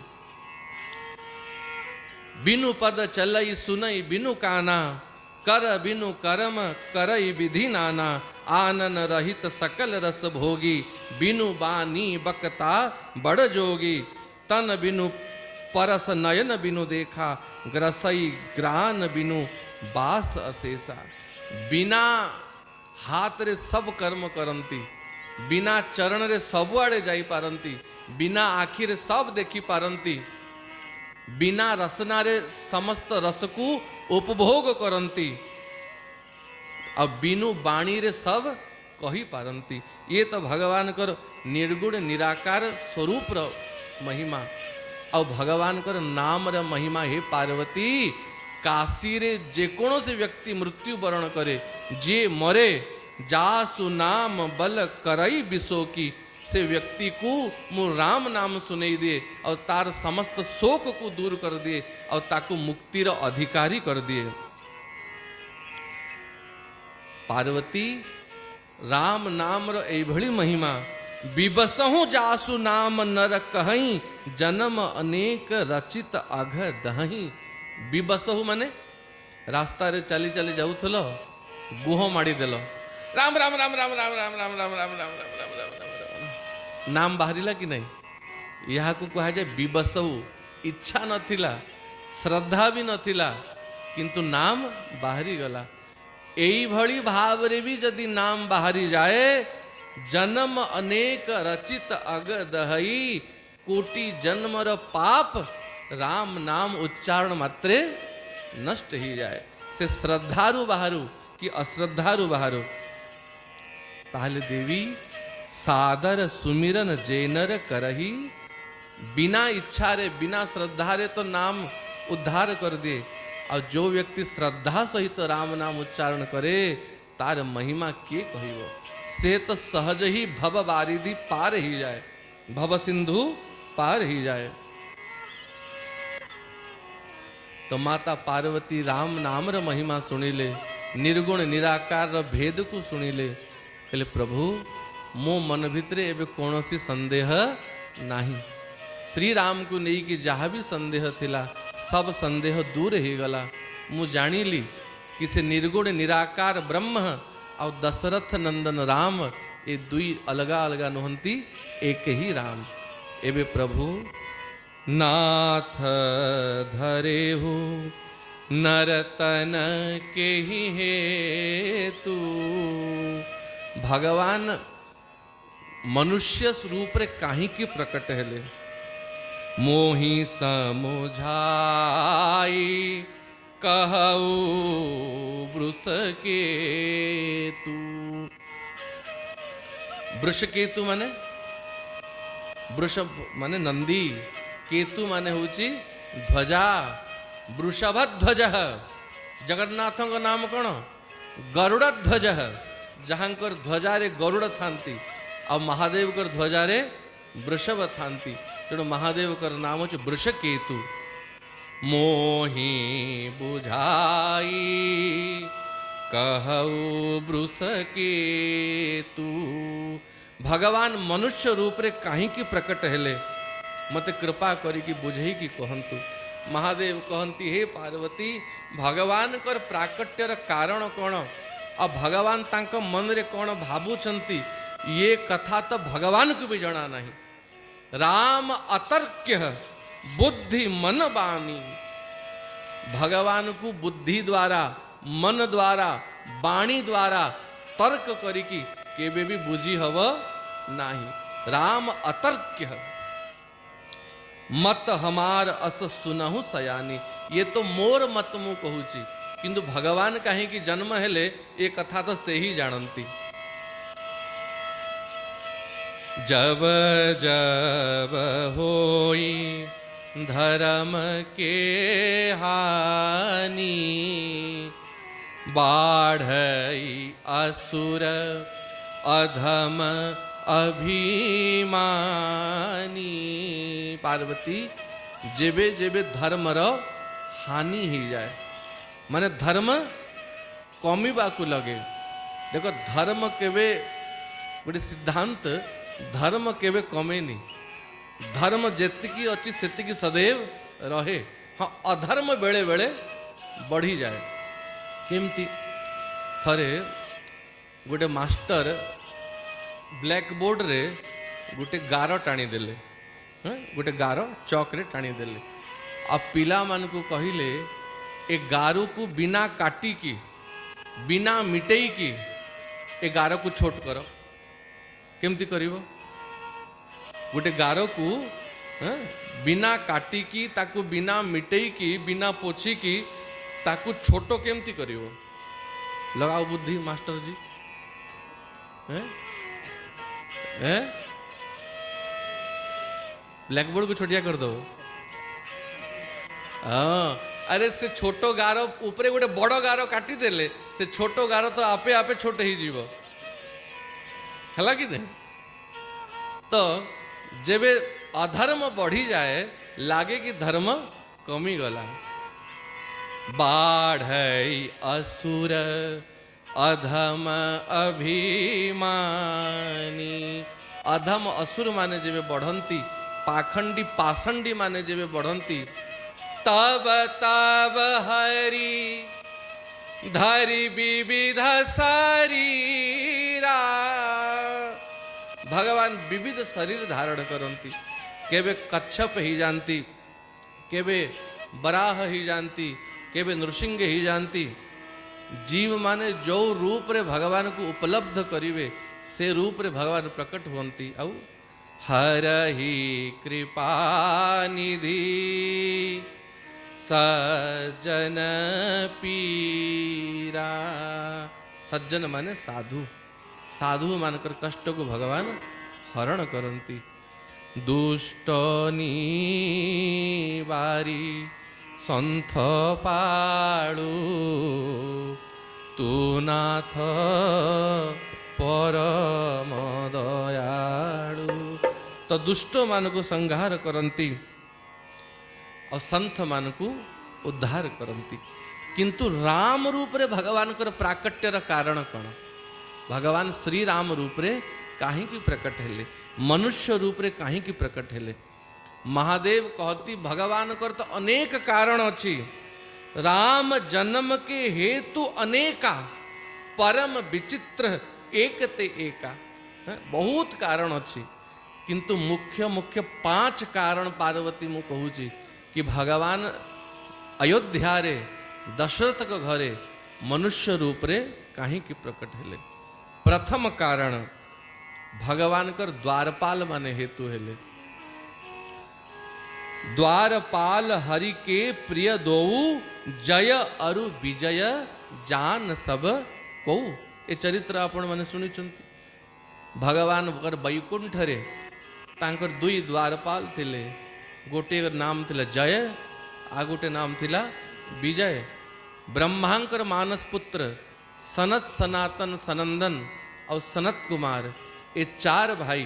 बिनु पद चलई सुनई बिनु काना, कर बिनु करम करई विधि नाना। आनन रहित सकल रस भोगी, बिनु बानी बकता बड़ जोगी। तन बिनु परस नयन बिनु देखा, ग्रसई ग्रान बिनु बास अशेषा। बिना हाथ रे सब कर्म करंती, बिना चरण रे सब आड़े जाई पारंती, बिना आखि रे सब देखी पारंती, बिना रसना रे समस्त रस को उपभोग करंती, अब बिनु बाणी रे सब कही पारंती। ये तो भगवान कर निर्गुण निराकार स्वरूप र महिमा और भगवान कर नाम र महिमा। हे पार्वती, काशी रे जे कौनसी व्यक्ति मृत्यु वरण करे, जे मरे जासु नाम बल करई बिसो की, से व्यक्ति को मु राम नाम सुनाई दिए और तार समस्त शोक को दूर कर दिए और ताकू मुक्तिर अधिकारी कर दिए। पार्वती, राम नाम रो एभली महिमा, विबसहु जासु नाम नर कहीं, जन्म अनेक रचित अघ दही। विबसहु माने रास्ता रे चली चली जाउथलो, गुह माड़ी देलो, राम राम राम राम राम राम राम राम राम राम राम राम राम राम, नाम बाहरिला कि नहीं? यहाँ को कहा जाए विबसहु। इच्छा नथिला, श्रद्धा भी नथिला, किंतु नाम बाहरी गला। एई भली भाव रे भी जदि नाम बाहरी जाए, जन्म अनेक रचित अग दहई। कोटि जन्म र पाप राम नाम उच्चारण मात्रे नष्ट ही जाए। से श्रद्धारु बाहरु कि अश्रद्धारु बाहरु। ताहले देवी, सादर सुमिरन जेनर करही, बिना इच्छा रे बिना श्रद्धा रे तो नाम उद्धार कर दे। और जो व्यक्ति श्रद्धा सहित राम नाम उच्चारण करे, तार महिमा के कहिबो। से तो सहज ही भव बारिधि पार ही जाए, भव सिंधु पार ही जाए। तो माता पार्वती राम नाम र महिमा सुनिले, निर्गुण निराकार र भेद को सुनिले। कहले प्रभु, मो मन भितरे एबे कौनसी संदेह नहीं। श्री राम को नहीं कि जहाँ भी संदेह थिला, सब संदेह दूर ही गला। मु जानिली कि से निर्गुण निराकार ब्रह्म और दशरथ नंदन राम, ये दुई अलगा अलगा नुहंती, एक ही राम। एबे प्रभु नाथ धरे हो नरतन के ही हेतु। भगवान मनुष्य रूप रे काहे की प्रकट हेले, मोहि समुझाई कहऊ वृष केतु। वृष केतु माने, वृष माने नंदी, केतु माने होची ध्वजा। वृषभ ध्वज, जगन्नाथों का नाम कौन? गरुड़ ध्वज, जहांकर ध्वजा रे गरुड़ थांती और महादेव कर ध्वजा रे वृषभ थांती तेणु महादेव कर नाम हो वृषकेतु। मोही बुझाई कहऊ वृषकेतु। भगवान मनुष्य रूप रे कहीं प्रकट हेले मते कृपा करी बुझे कि कहंतु। महादेव कहती हे पार्वती भगवान कर प्राकट्यर कारण कौन और भगवान तांको मन रे कौन भावुचंती ये कथा तो भगवान को भी जना नहीं। राम अतर्क्य बुद्धि मन बानी। भगवान को बुद्धि द्वारा मन द्वारा बाणी द्वारा तर्क करी केबे भी बुझी हव नाही। राम अतर्क्य मत हमार अस सुनहु सयानी। ये तो मोर मत मु कहूची किंतु भगवान कहीं की जन्म हेले ये कथा तो से ही जानती। जब जब होई धर्म के हानि बाढ़ई असुर अधम अभिमानी। पार्वती जेबे जेबे धर्म रो हानि ही जाए माने धर्म कमिबा को लगे। देखो धर्म केवे गोटे सिद्धांत धर्म केवे कमेनी। धर्म जेतिकी अच्छी सेतिकी सदैव रहे। हाँ अधर्म बेले बेले बढ़ी जाए। केमती थरे गोटे मास्टर ब्लैक बोर्ड रे गोटे गार टाणी देले। गोटे गार चौक रे टाणी देले आ पिला मान को कहिले ए गारू को बिना काटी की बिना मिटेई की ए गार को छोट करो। केमती करिवो? गोटे गार को बिना काटी की ताकू बिना मिटेई की बिना पोछी की ताकू छोटो केमती करिवो? लगाओ बुद्धि मास्टर जी। ब्लैक बोर्ड को छोटिया कर दो। हाँ अरे से छोटो गार ऊपर गोटे बड़ गार काटी देले से छोटो गार तो आपे आपे छोट ही जीव है कि नहीं। तो जेबे अधर्म बढ़ी जाए लागे कि धर्म कमी गला। बाढ़ई असुर अधम अभिमानी। अधम असुर माने जेबे बढ़ंती पाखंडी पाषंडी माने जेबे बढ़ंती तब तब हरि धरि विविध शरीरा। भगवान विविध शरीर धारण करती। केबे कच्छप ही जानती केबे बराह ही जानती केबे नृसिंह ही जानती। जीव माने जो रूप रे भगवान को उपलब्ध करिवे से रूप रे भगवान प्रकट होती। आउ हरहि कृपा निधि सज्जन पीरा। सज्जन माने साधु। साधु मानकर कष्ट को भगवान हरण करती। दुष्ट निवारी संथ पाड़ू तू नाथ परम दयालु। तो दुष्ट मान को संहार करती और संत मान को उद्धार करती। किंतु राम रूप रे भगवान कर प्राकट्यर कारण कौन? भगवान श्री राम रूप रे काहे की प्रकट हेले? मनुष्य रूप रे काहे की प्रकट हेले? महादेव कहती भगवान कर तो अनेक कारण अच्छी। राम जन्म के हेतु अनेका परम विचित्र एक ते एका। बहुत कारण अच्छी किंतु मुख्य मुख्य 5 कारण पार्वती मु कहूची कि भगवान अयोध्या रे दशरथ को घरे मनुष्य रूप रे काहे की प्रकट हेले। प्रथम कारण भगवान कर द्वारपाल माने हेतु हेले। द्वारपाल हरि के प्रिय दोऊ जय अरु विजय जान सब को। ये चरित्र आपण माने सुनी चंती। भगवान वैकुंठ रे तांकर 2 द्वारपाल थिले। गोटे नाम थिला जय आ गोटे नाम थिला विजय। ब्रह्मांकर मानस पुत्र सनत सनातन सनंदन और सनत कुमार ये 4 भाई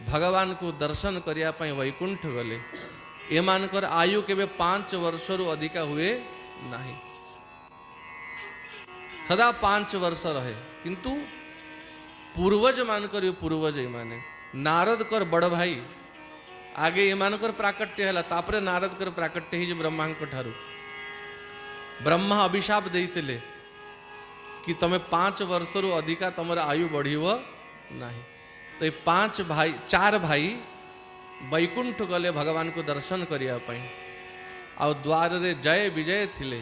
भगवान को दर्शन करिया पई वैकुंठ गले। एमानकर आयु केबे 5 वर्षरु अधिका हुए नहीं, सदा 5 वर्ष रहे। किंतु पूर्वज मानकर पूर्वज एमाने नारद कर बड़ भाई आगे एमानकर प्राकट्य हैला, तापरे नारद कर प्राकट्य ही ब्रह्मांक ठारू। ब्रह्मा अभिशाप देइतिले कि तमे 5 वर्षरु अधिका तमर आयु बढ़िव नहीं। तो ये 4 भाई वैकुंठ गले भगवान को दर्शन करिया पई। आ द्वार रे जय विजय थिले,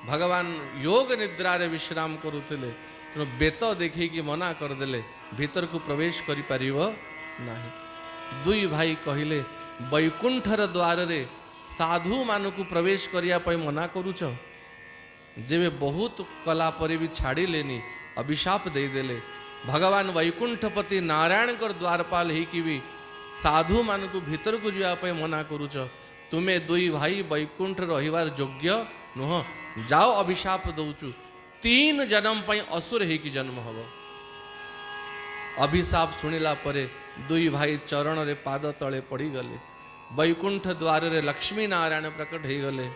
भगवान योग निद्रा रे विश्राम करुथिले। तेणु बेत देखी कि मना करदेले, भीतर को प्रवेश करि परिव नाही। दुई भाई कहिले वैकुंठर द्वार रे साधु मानकु प्रवेश करिया पई मना करूछ। जेबे बहुत कला परे भी छाड़ी लेनी, अभिशाप दे देले। भगवान वैकुंठपति नारायण कर द्वारपाल ही कि भी साधु मानकु भीतर को जावा पई मना करूछ। तुमे दुई भाई वैकुंठ रहिवार योग्य नुह, जाओ अभिशाप दउचु। 3 जन्म पई असुर ही कि जन्म हबो। अभिशाप सुनिला परे दुई भाई चरण रे पाद तले पड़ी गले। वैकुंठ द्वार रे लक्ष्मी नारायण प्रकट हो गले।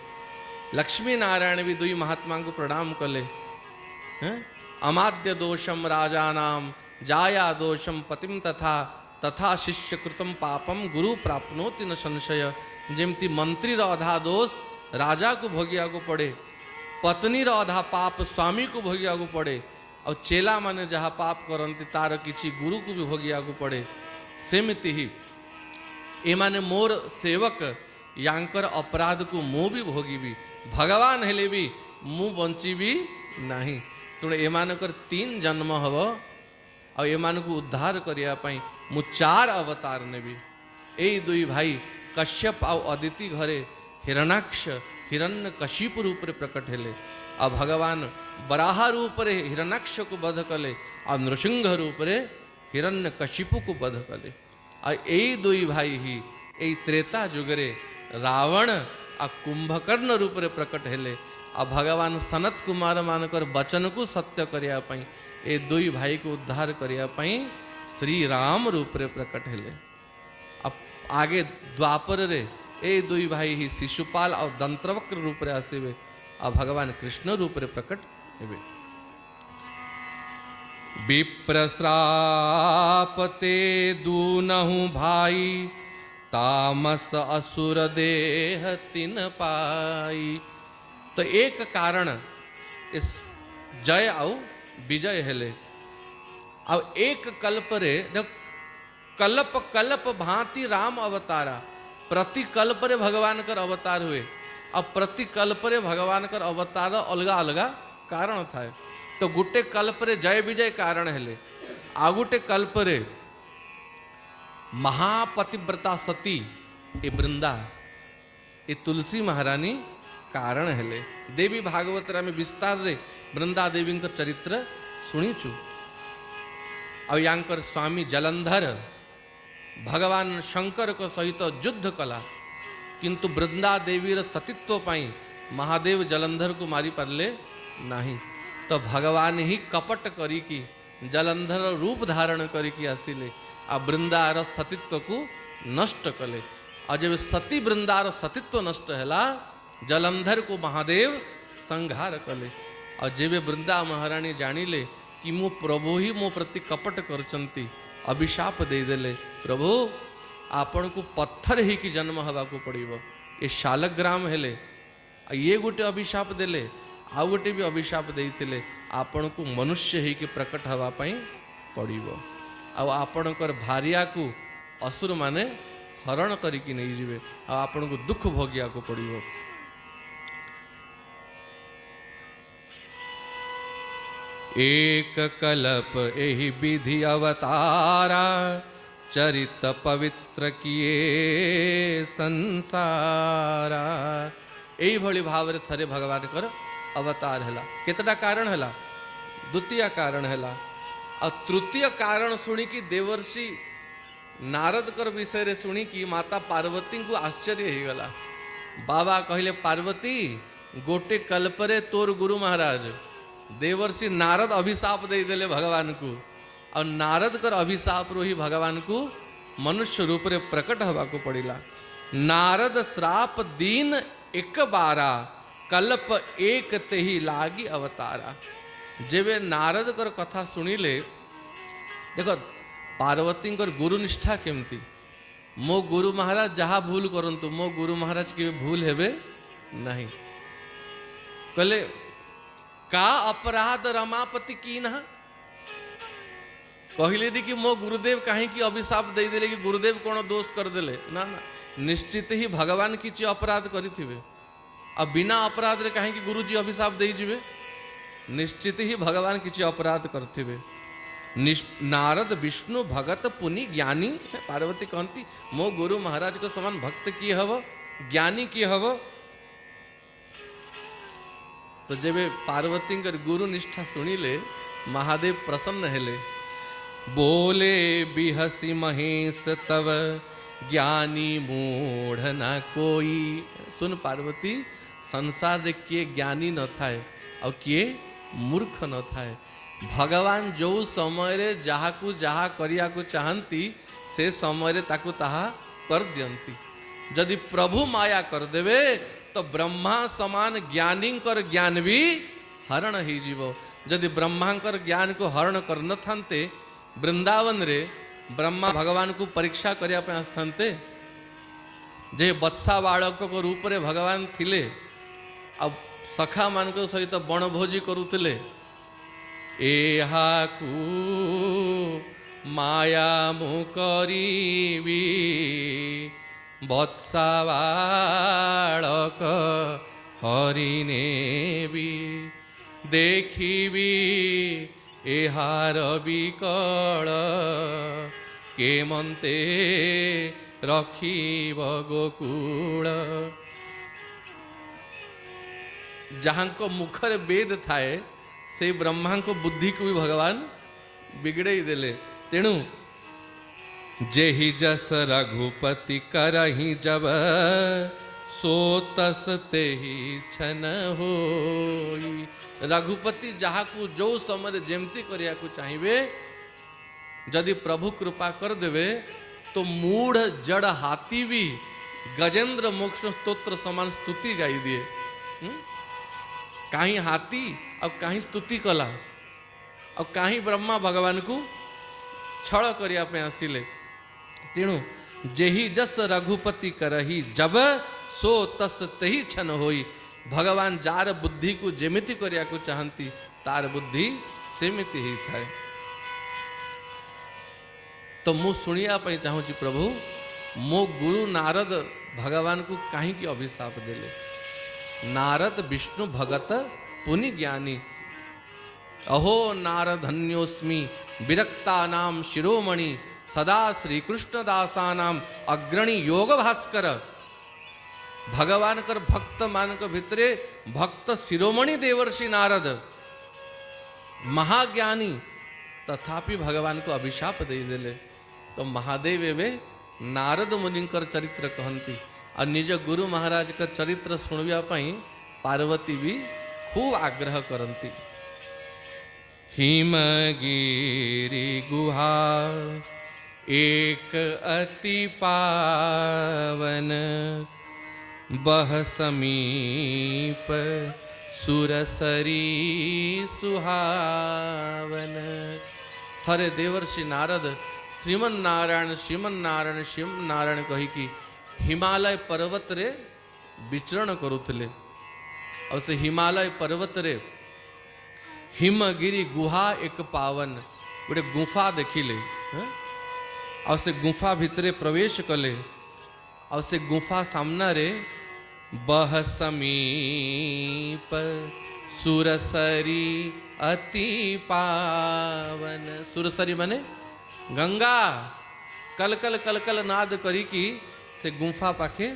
लक्ष्मी नारायण भी दुई महात्मा को प्रणाम कले। अमाद्य दोषम राजानाम जाया दोषम पतिम तथा तथा शिष्य कृतम पापम गुरु प्राप्नोति न संशय। जेमती मंत्री रा अधा दोष राजा को भोगिया को पड़े, पत्नी रा अधा पाप स्वामी को भोगिया को पड़े, और चेला माने जहाँ पाप करती तार किसी गुरु को भी भोगिया को पड़े। सेमती ही एमाने मोर सेवक यांकर अपराध को मु भी भोगिबी, भगवान हेले भी मु बंचीबी नहीं। तेणु एमानकर 3 जन्म हब। आ एमान को उद्धार करिया पई मु 4 अवतार नेबी। एई दुई भाई कश्यप आ अदिति घरे हिरणाक्ष हिरण्य कशिपु रूप रे प्रकट हेले। आ भगवान बराह रूप रे हिरणाक्ष को वध कले, आ नृसिंह रूप रे हिरण्य कशिपु को वध कले। आ एई दुई भाई ही एई त्रेता जुगरे रावण आ कुंभकर्ण रूप रे प्रकट हेले। आ भगवान सनत कुमार मानकर वचन को सत्य करिया पई ए दुई भाई को उद्धार करिया पई श्री राम रूप रे प्रकट हेले। अब आगे द्वापर रे ए दुई भाई ही शिशुपाल और दंत्रवक्र रूप रे आसीबे। आ भगवान कृष्ण रूप रे प्रकट हेबे। विप्रश्रापते दूनहु भाई, तामस असुर देह तिन पाई। तो एक कारण इस जय आउ विजय हेले। अब एक कल्प रे देख कल्प कल्प भांति राम अवतारा, प्रति कल्प रे भगवान कर अवतार हुए। अब प्रति कल्प रे भगवान कर अवतार अलगा अलगा कारण थाए। तो गुटे कल्प रे जय विजय कारण हेले, आ गुटे कल्प रे महापतिव्रता सती ए वृंदा ए तुलसी महारानी कारण हेले। देवी भागवत रे विस्तार रे वृंदा देवी चरित्र शुणीचु। और यांकर स्वामी जलंधर भगवान शंकर को सहित युद्ध कला, किंतु वृंदा देवी सतीत्व पाई महादेव जलंधर को मारी पारले नहीं। तो भगवान ही कपट करी की जलंधर रूप धारण करी की आसिले, आ वृंदार सतीत्व को नष्ट कले। और जब सती वृंदार सतीत्व नष्ट हैला, जलंधर को महादेव संहार कले। और जेबे वृंदा महारानी जानिले कि मु प्रभु ही मो प्रति कपट करचंती, अभिशाप दे देले। प्रभु आपण को पत्थर ही की जन्म हवा को पड़िबो। ये शालग्राम हेले, ये गोटे अभिशाप देले, आउ गोटे भी अभिशाप देइथिले आपण को मनुष्य ही की प्रकट हवा पई पड़िबो। आ आपणकर भार्या को असुर माने हरण करिकी नहीं जिवे, आ आपण को दुख भोगिया को पड़िबो। एक कल्प एहि विधि अवतारा, चरित पवित्र किए संसारा। यही भली भाव रे थरे भगवान कर अवतार हैला। केतटा कारण हैला? द्वितीय कारण हैला। और तृतीय कारण सुनी कि देवर्षि नारद कर विषय रे सुनी कि माता पार्वती को आश्चर्य ही गला। बाबा कहले पार्वती गोटे कल्परे तोर गुरु महाराज देवर्षि नारद अभिशाप दे देले भगवान को, और नारद कर अभिशाप रो ही भगवान को मनुष्य रूप रे प्रकट हवा को पड़िला। नारद श्राप दीन एक बारा कल्प एक तेही लागी अवतारा। जेबे नारद कर कथा सुनिले देखो पार्वती गुरु निष्ठा केमती मो गुरु महाराज जहाँ भूल करंतु मो गुरु महाराज के भूल हेबे नहीं। कहले का अपराध रमापति की ना कहले कि मो गुरुदेव कहीं की अभिशाप दे देले कि गुरुदेव कौन दोष कर देले ना ना निश्चित ही भगवान किसी अपराध करिथिबे। अब बिना अपराध रे कहीं की गुरुजी अभिशाप दे जीवे निश्चित ही भगवान किसी अपराध करथिबे। नारद विष्णु भगत पुनि ज्ञानी पार्वती कहती मो गुरु महाराज को समान भक्त किए हव ज्ञानी किए हव। तो जब पार्वती गुरु निष्ठा सुनिले महादेव प्रसन्न हेले। बोले बिहसी महेश तव ज्ञानी मूढ़ न कोई। सुन पार्वती संसार रे किए ज्ञानी न थाए और किए मूर्ख न थाए। भगवान जो समय रे जहा को जहा करिया को चाहती से समय रे ताकू ताहा कर दियंती। यदि प्रभु माया कर देवे तो ब्रह्मा समान ज्ञानी कर ज्ञान भी हरण ही जीव। यदि ब्रह्मांकर ज्ञान को हरण कर न थांते वृंदावन रे ब्रह्मा भगवान को परीक्षा करिया पे आस्थानते जे बत्सा बालक को रूप रे भगवान थिले। अब सखा मान को सहित बनभोजी करुथिले। एहाकू माया मुकरीबी बत्सा बालक हरिनेबी देखिबी एहार बिकल के मन्ते रखिब गोकुल। जहाँ को मुखर वेद थाए से ब्रह्मा को बुद्धि को भी भगवान बिगड़े ही देले। तेणु जेहि जस रघुपति करहि जब सो तस तेहि छन होई। रघुपति जहा को जो समय जेमती करिया को चाहिए यदि प्रभु कृपा कर देवे तो मूढ़ जड़ हाथी भी गजेंद्र मोक्ष स्तोत्र समान स्तुति गाई दिए। कहीं हाथी और कहीं स्तुति कला और कहीं ब्रह्मा भगवान को छल करिया पे आसिले। तेणु जेहि जस रघुपति करही जब सो तस तही छन होई। भगवान जार बुद्धि को जेमिति करिया को चाहती तार बुद्धि सेमिति ही थाए। तो मु सुनिया पे चाहूँ प्रभु मो गुरु नारद भगवान को कहीं की अभिशाप देले। नारद विष्णु भगत पुनि ज्ञानी अहो नारद धन्योस्मि विरक्ता नाम शिरोमणि सदा श्री कृष्ण दासा नाम अग्रणी योग भास्कर। भगवान कर भक्त मान को भितरे भक्त शिरोमणि देवर्षि नारद महाज्ञानी तथापि भगवान को अभिशाप दे देले। तो महादेव एवं नारद मुनिकर चरित्र कहती और निज गुरु महाराज का चरित्र सुनवा पार्वती भी खूब आग्रह करती। हिमगिरी गुहा एक अति पावन बह समीप सुरसरी सुहावन। थरे देवर्षि नारद श्रीमन नारायण श्रीमन नारायण कही कि हिमालय पर्वत रे विचरण करुले और से हिमालय पर्वत रे हिमगिरी गुहा एक पावन गोटे गुफा देखिले और से गुफा भितरे प्रवेश कले और से गुफा सामना रे बह समीप सुरसरी अति पावन। सुरसरी माने गंगा कल कल कल कल नाद करी कि से गुफा पाखे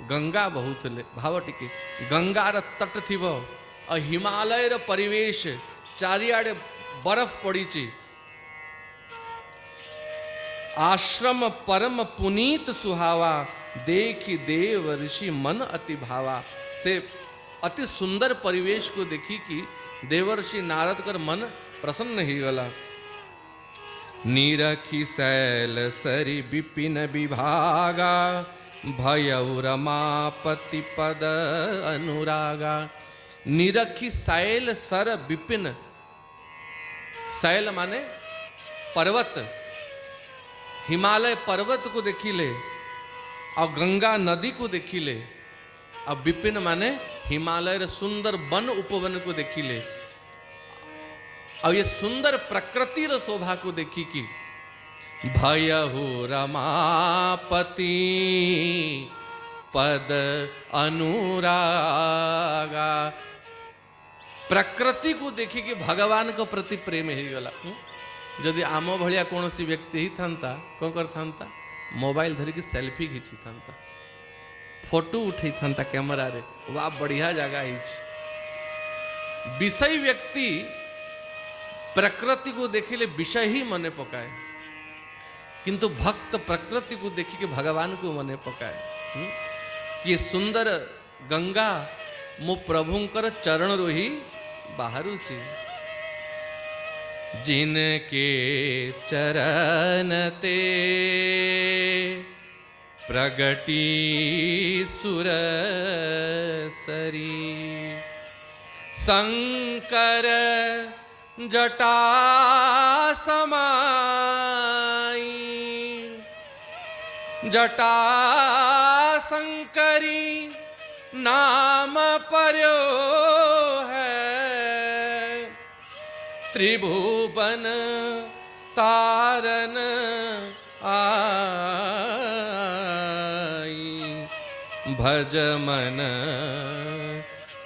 गंगा बहुत ले भाव टिके गंगार तट थी और हिमालय परिवेश चारिआडे बरफ पड़ी। आश्रम परम पुनीत सुहावा देखी देव ऋषि मन अति भावा। से अति सुंदर परिवेश को देखी कि देवर्षि नारद कर मन प्रसन्न ही गला। निरखी शैल सरी विपिन विभागा भयउ रमापति पद अनुरागा। निरखी शैल सर विपिन, शैल माने पर्वत, हिमालय पर्वत को देखिले और गंगा नदी को देखिले, और विपिन माने हिमालय सुंदर वन उपवन को देखिले, और ये सुंदर प्रकृति र शोभा को देखी कि भयहु रमापति पद अनुरागा। प्रकृति को देखी कि भगवान को प्रति प्रेम ही गला। जदि आम भलिया कौन सी व्यक्ति ही था कौन कर था, मोबाइल धरिकी सेल्फी खींची था, फोटो उठे था कैमरा रे, वाह बढ़िया जगह है। विषय व्यक्ति प्रकृति को देखिले विषय ही मने पकाए, किंतु भक्त प्रकृति को देखी के भगवान को मने पकाए। कि सुंदर गंगा मो प्रभुंकर चरण रोही बाहरु छी, जिनके चरण ते प्रगटी सुर सरी। शंकर जटा समाई, जटा शंकरी नाम पर्यो है। त्रिभुवन तारन आई, भज मन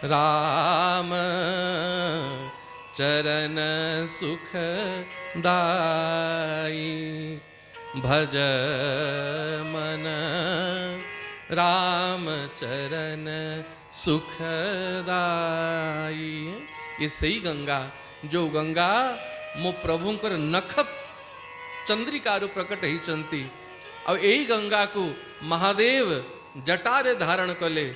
राम चरण सुख दाई। भज मन राम चरण सुखदाई। ये सही गंगा, जो गंगा मो प्रभुंकर नख चंद्रिकारु प्रकट ही चंती, और यही गंगा को महादेव जटारे धारण कले,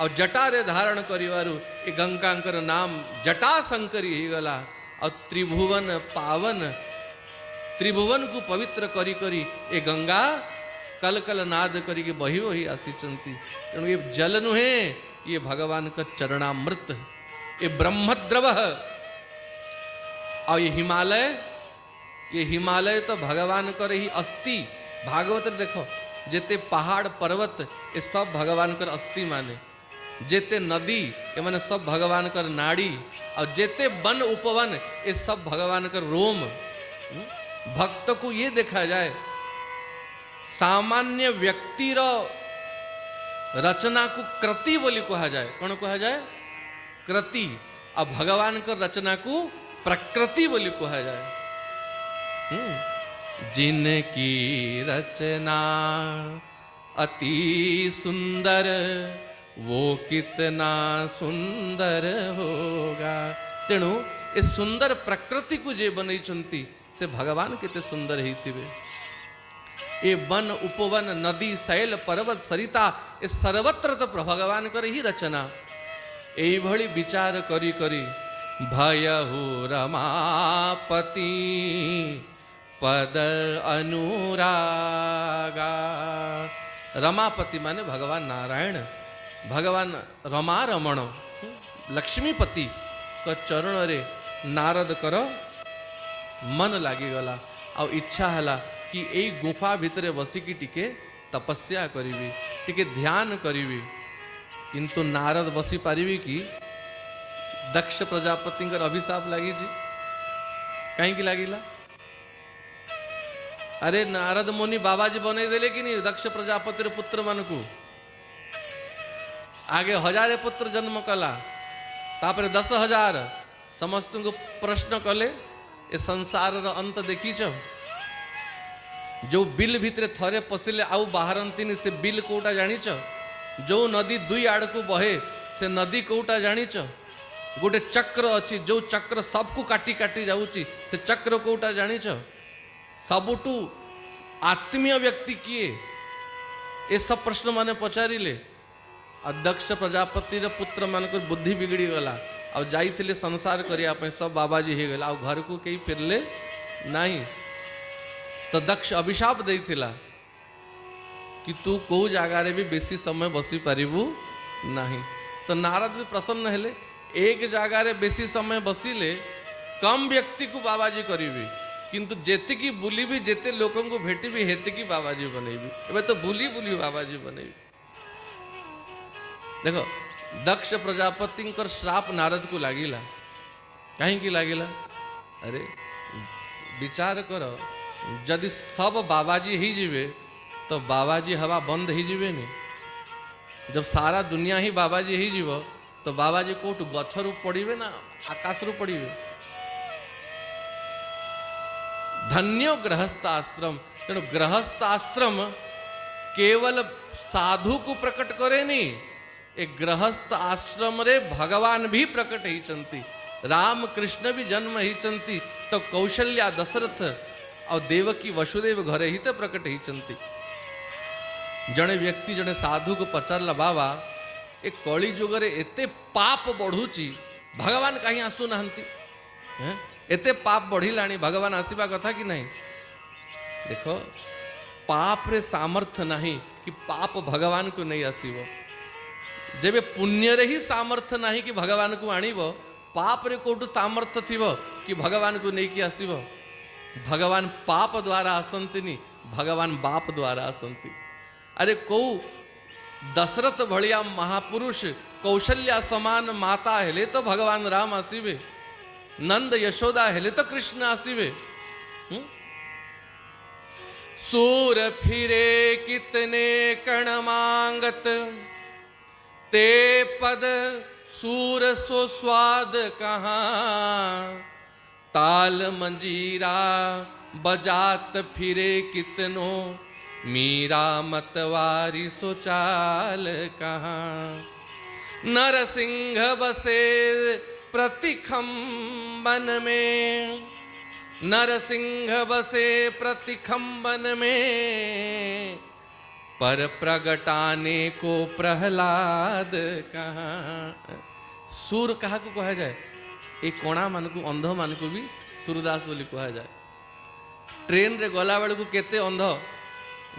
और जटारे धारण करिवारु ये गंगांकर नाम जटा शंकरी ही गला। और त्रिभुवन पावन, त्रिभुवन को पवित्र करी करी ये गंगा कल कल नाद करी के बही वही आसीचंती। तेणु ये जल नुहे, ये भगवान का चरणामृत, ये ब्रह्मद्रव। और ये हिमालय तो भगवान कर ही अस्थि। भागवत देखो, जेते पहाड़ पर्वत ये सब भगवान कर अस्थि माने, जेते नदी ये माने सब भगवान कर नाड़ी, और जेते वन उपवन ये सब भगवान कर रोम। भक्त को ये देखा जाए, सामान्य व्यक्ति रो रचना को कृति बोली कहा जाए। कौन कहा जाए? कृति। और भगवान कर रचना को प्रकृति बोली कहा जाए। जिनकी रचना अति सुंदर, वो कितना सुंदर होगा। तेणु इस सुंदर प्रकृति को जे बनई चंती से भगवान कितने सुंदर ही थिबे। ये वन उपवन नदी शैल पर्वत सरिता ये सर्वत्र तो भगवान कर ही रचना। यही भली विचार करी करी भयहु रमापति पद अनुरागा। रमापति माने भगवान नारायण, भगवान रमा रमण लक्ष्मीपति का चरण रे नारद कर मन लागिगला। और इच्छा हला कि यही गुफा भितरे बसिकी टिके तपस्या करिवि, टिके ध्यान करिवि। किंतु नारद बसी पारिबि कि? दक्ष प्रजापति अभिशाप लगी कहीं लागिला? अरे नारद मुनि बाबाजी बने देले कि नहीं दक्ष प्रजापति पुत्र मान को? आगे 1000 पुत्र जन्म कला, तापर 10,000 समस्त को प्रश्न कले ए संसार रो अंत देखी छ? जो बिल भितरे थरे पशिले आउ बाहरंती से बिल कोटा जानी छ? जो नदी दुई आड़ को बहे से नदी कोटा जानी छ? गोटे चक्र अच्छी, जो चक्र सबको काटी काटी जाऊँची से चक्र कोटा जानी छ? सबुटू आत्मीय व्यक्ति किए? ये सब प्रश्न माने पचारिले। अध्यक्ष प्रजापति रे पुत्र मान बुद्धि बिगड़ी गला और जाइथिले संसार करिया पे सब बाबाजी हो गला, घर को कहीं फिरले नहीं। तो दक्ष अभिशाप देइथिला कि तू को जगार भी बेसी समय बसी पारिबू नहीं। तो नारद भी प्रसन्न हेले, एक जगार बेसी समय बसिले कम व्यक्ति को बाबाजी करीबी, किंतु जेतिकी बुलीबी जेते लोकों को भेटिबी हेतिकी बाबाजी बनैबी। एबे तो बुली बुली बाबाजी बनैबी। देखो दक्ष प्रजापति श्राप नारद को लागिला, कहीं लागिला? अरे विचार कर, जदि सब बाबाजी ही जीवे तो बाबाजी हवा बंद ही जीवे नहीं। जब सारा दुनिया ही बाबाजी ही जीव तो बाबाजी कोटू गछरू पड़े ना आकाश रू पड़े। धन्यो गृहस्थ आश्रम। तेणु गृहस्थ आश्रम केवल साधु को प्रकट करे नहीं, एक गृहस्थ आश्रम रे भगवान भी प्रकट ही चंती, राम कृष्ण भी जन्म ही चंती। तो कौशल्या दशरथ और देवकी वसुदेव घरे ही तो प्रकट ही चंती। जड़े व्यक्ति जड़े साधु को पचारला, बाबा एक कली जुगरे एते पाप बढ़ुची भगवान कहीं आसु नाहंती, एते पाप बढ़िलानी भगवान आसीबा कथा कि नहीं? देखो पाप रे सामर्थ्य नहीं कि पाप भगवान को नहीं आसीबो। जेबे पुण्य रे ही सामर्थ्य नहीं कि भगवान को आनीबो, पाप रे कोटू सामर्थ्य थिबो कि भगवान को नहीं कि आसीबो। भगवान पाप द्वारा आसंतिनी, भगवान बाप द्वारा आसंती। अरे को दशरथ भलिया महापुरुष कौशल्या समान माता हेले तो भगवान राम आसीबे, नंद यशोदा हेले तो कृष्ण आसीबे। सूर फिरे कितने कण मांगत, ते पद सूर सो स्वाद कहाँ। ताल मंजीरा बजात फिरे कितनो, मीरा मतवारी सो चाल कहाँ। नरसिंह बसे प्रतिखंबन में, नरसिंह बसे प्रतिखंबन में, पर प्रगटाने को प्रहलाद कहाँ। सूर कहा को कहा जाए? एक कोणा मान को अंध मान को भी सूरदास बोली कहा जाए। ट्रेन रे गला बेल को केते अंध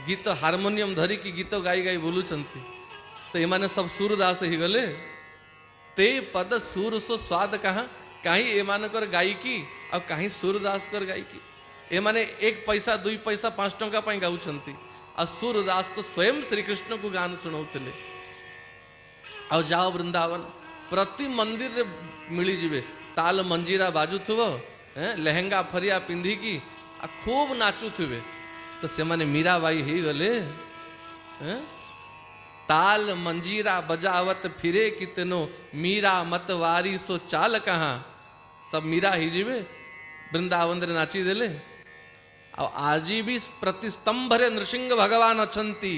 गीत हारमोनियम धरी की गीत गाई गाई बोलुचंती, तो ये सब सूरदास ही गले। ते पद सूर सो स्वाद कहाँ, कहीं एमानकर गायकी और कहीं सूरदास कर गायकी। ए माने एक पैसा दुई पैसा 5 टंका पाई गाउछंती, और सूरदास तो स्वयं श्री कृष्ण को गान सुनाउतले। और जाओ वृंदावन प्रति मंदिर रे मिली जिवे, ताल मंजीरा बाजुथुबो, लहंगा फरिया पिंधी की खूब नाचुथुबे। तो से माने मीराबाई ही गले। ताल मंजीरा बजावत फिरे कितनो, मीरा मतवारी सो चाल कहाँ। सब मीरा ही जीवे वृंदावन रे नाची देले। और आज भी प्रतिस्तंभ रे नृसिंह भगवान अछंती,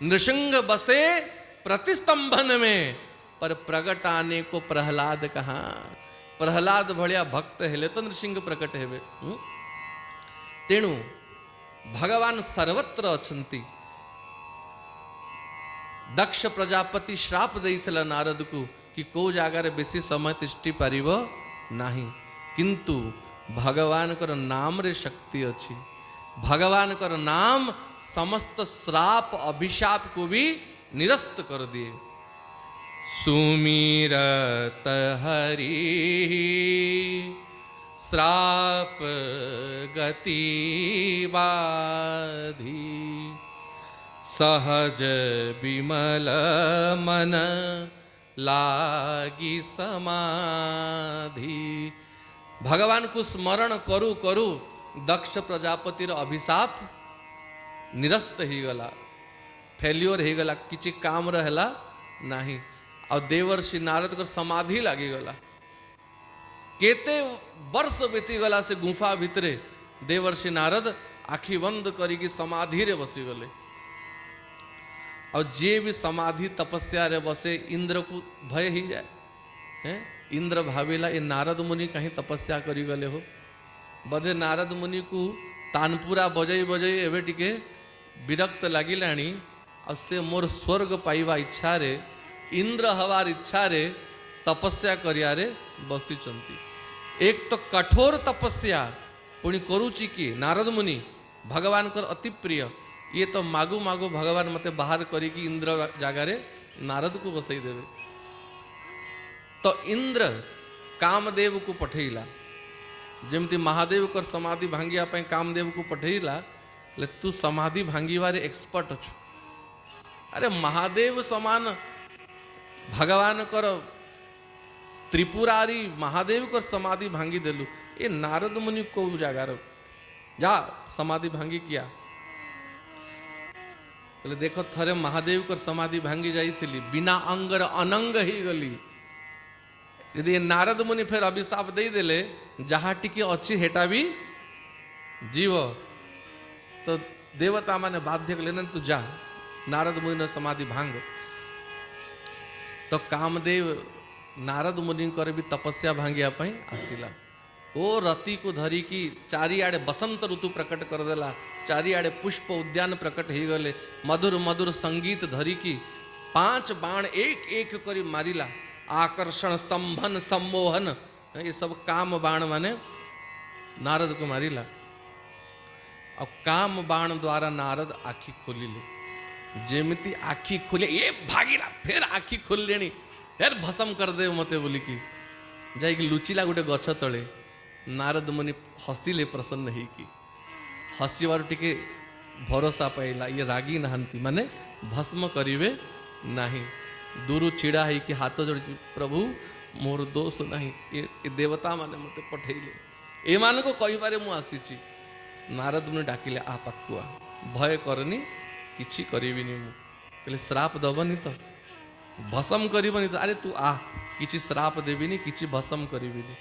नृसिंह बसे प्रतिस्तंभन में, पर प्रगट आने को प्रहलाद कहाँ। प्रहलाद भलिया भक्त हेले तो नृसिंह प्रकट हेबे। तेणु भगवान सर्वत्र अछंती। दक्ष प्रजापति श्राप देइथिला नारद को कि को जगार बेसी समय तिष्टि पारिबो नाही, किंतु भगवान कर नाम रे शक्ति अछि। भगवान कर नाम समस्त श्राप अभिशाप को भी निरस्त कर दिए। सुमिरत हरि श्राप गति बाधी, सहज विमल मन लागी समाधि। भगवान को स्मरण करू करू दक्ष प्रजापतिर अभिशाप निरस्त ही गला, फेल्योर ही गला, किसी काम रहला नहीं। और देवर्षि नारद को समाधि लागी गला। केते वर्ष बीती गला से गुफा भितरे देवर्षि नारद आखि बंद करी समाधि रे बसी गले। और जे भी समाधि तपस्या रे बसे इंद्र को भय ही जाए। हैं इंद्र भावेला ये नारद मुनि कहीं तपस्या करी गले हो, बधे नारद मुनि को तानपुरा बजई बजई एवं टिके विरक्त लगिलाणी। और से मोर स्वर्ग पाइबा इच्छा रे, इंद्र हवार इच्छा रे तपस्या करियारे बसीचंती। एक तो कठोर तपस्या पुणी करुची कि नारद मुनि भगवान को अति प्रिय ये तो मागु मागु भगवान मते बाहर करी कि इंद्र जगार नारद को बसई देवे। तो इंद्र कामदेव को पठेला जमती महादेव कर समाधि भांगिया पे कामदेव को पठेला ले तू समाधि भांगीवारे एक्सपर्ट अछु। अरे महादेव समान भगवान कर त्रिपुरारी महादेव कर समाधि भांगी देलु ये नारद मुनि को जगार जा समाधि भांगी किया बोले देखो थरे महादेव कर समाधि भांगी जाइथिली बिना अंगर अनंग ही गली यदि ये नारद मुनि फिर अभिशाप दे देले जहाँ टिके अच्छी हेटा भी जीव तो देवता माने बाध्य कले तू जा नारद मुनि ने समाधि भांग। तो कामदेव नारद मुनि कर भी तपस्या भांगिया पई आसिला ओ रति को धरी की चारिआडे बसंत ऋतु प्रकट कर देला चारिआडे पुष्प उद्यान प्रकट हो गले मधुर मधुर संगीत धरी की 5 बाण एक एक करी मारिला आकर्षण स्तंभन सम्मोहन ये सब काम बाण माने नारद को मारिला। अब काम बाण द्वारा नारद आखि खोलिले जेमिति आखि खोले ये भागीला फिर आखि खोल लेनी फिर भसम कर दे मते बोली की जाइक लुचिला गोटे गछ तले नारद मुनि हसिले प्रसन्न ही की हसिवार टिके भरोसा पाइला ये रागी नहांती माने भस्म करिवे नाही दूरु छिड़ा है कि हाथ जोड़ प्रभु मोर दोष नहीं ये देवता माने मते पठेले ए मान को कही बारे मु आसीची नारद मुनि डाकिले आ पक्कुआ भय करनी किछि करिविनी मु कहले श्राप दबनी तो भस्म करिवनी तो अरे तू आ किछि श्राप देविनी किछि भस्म करिविनी।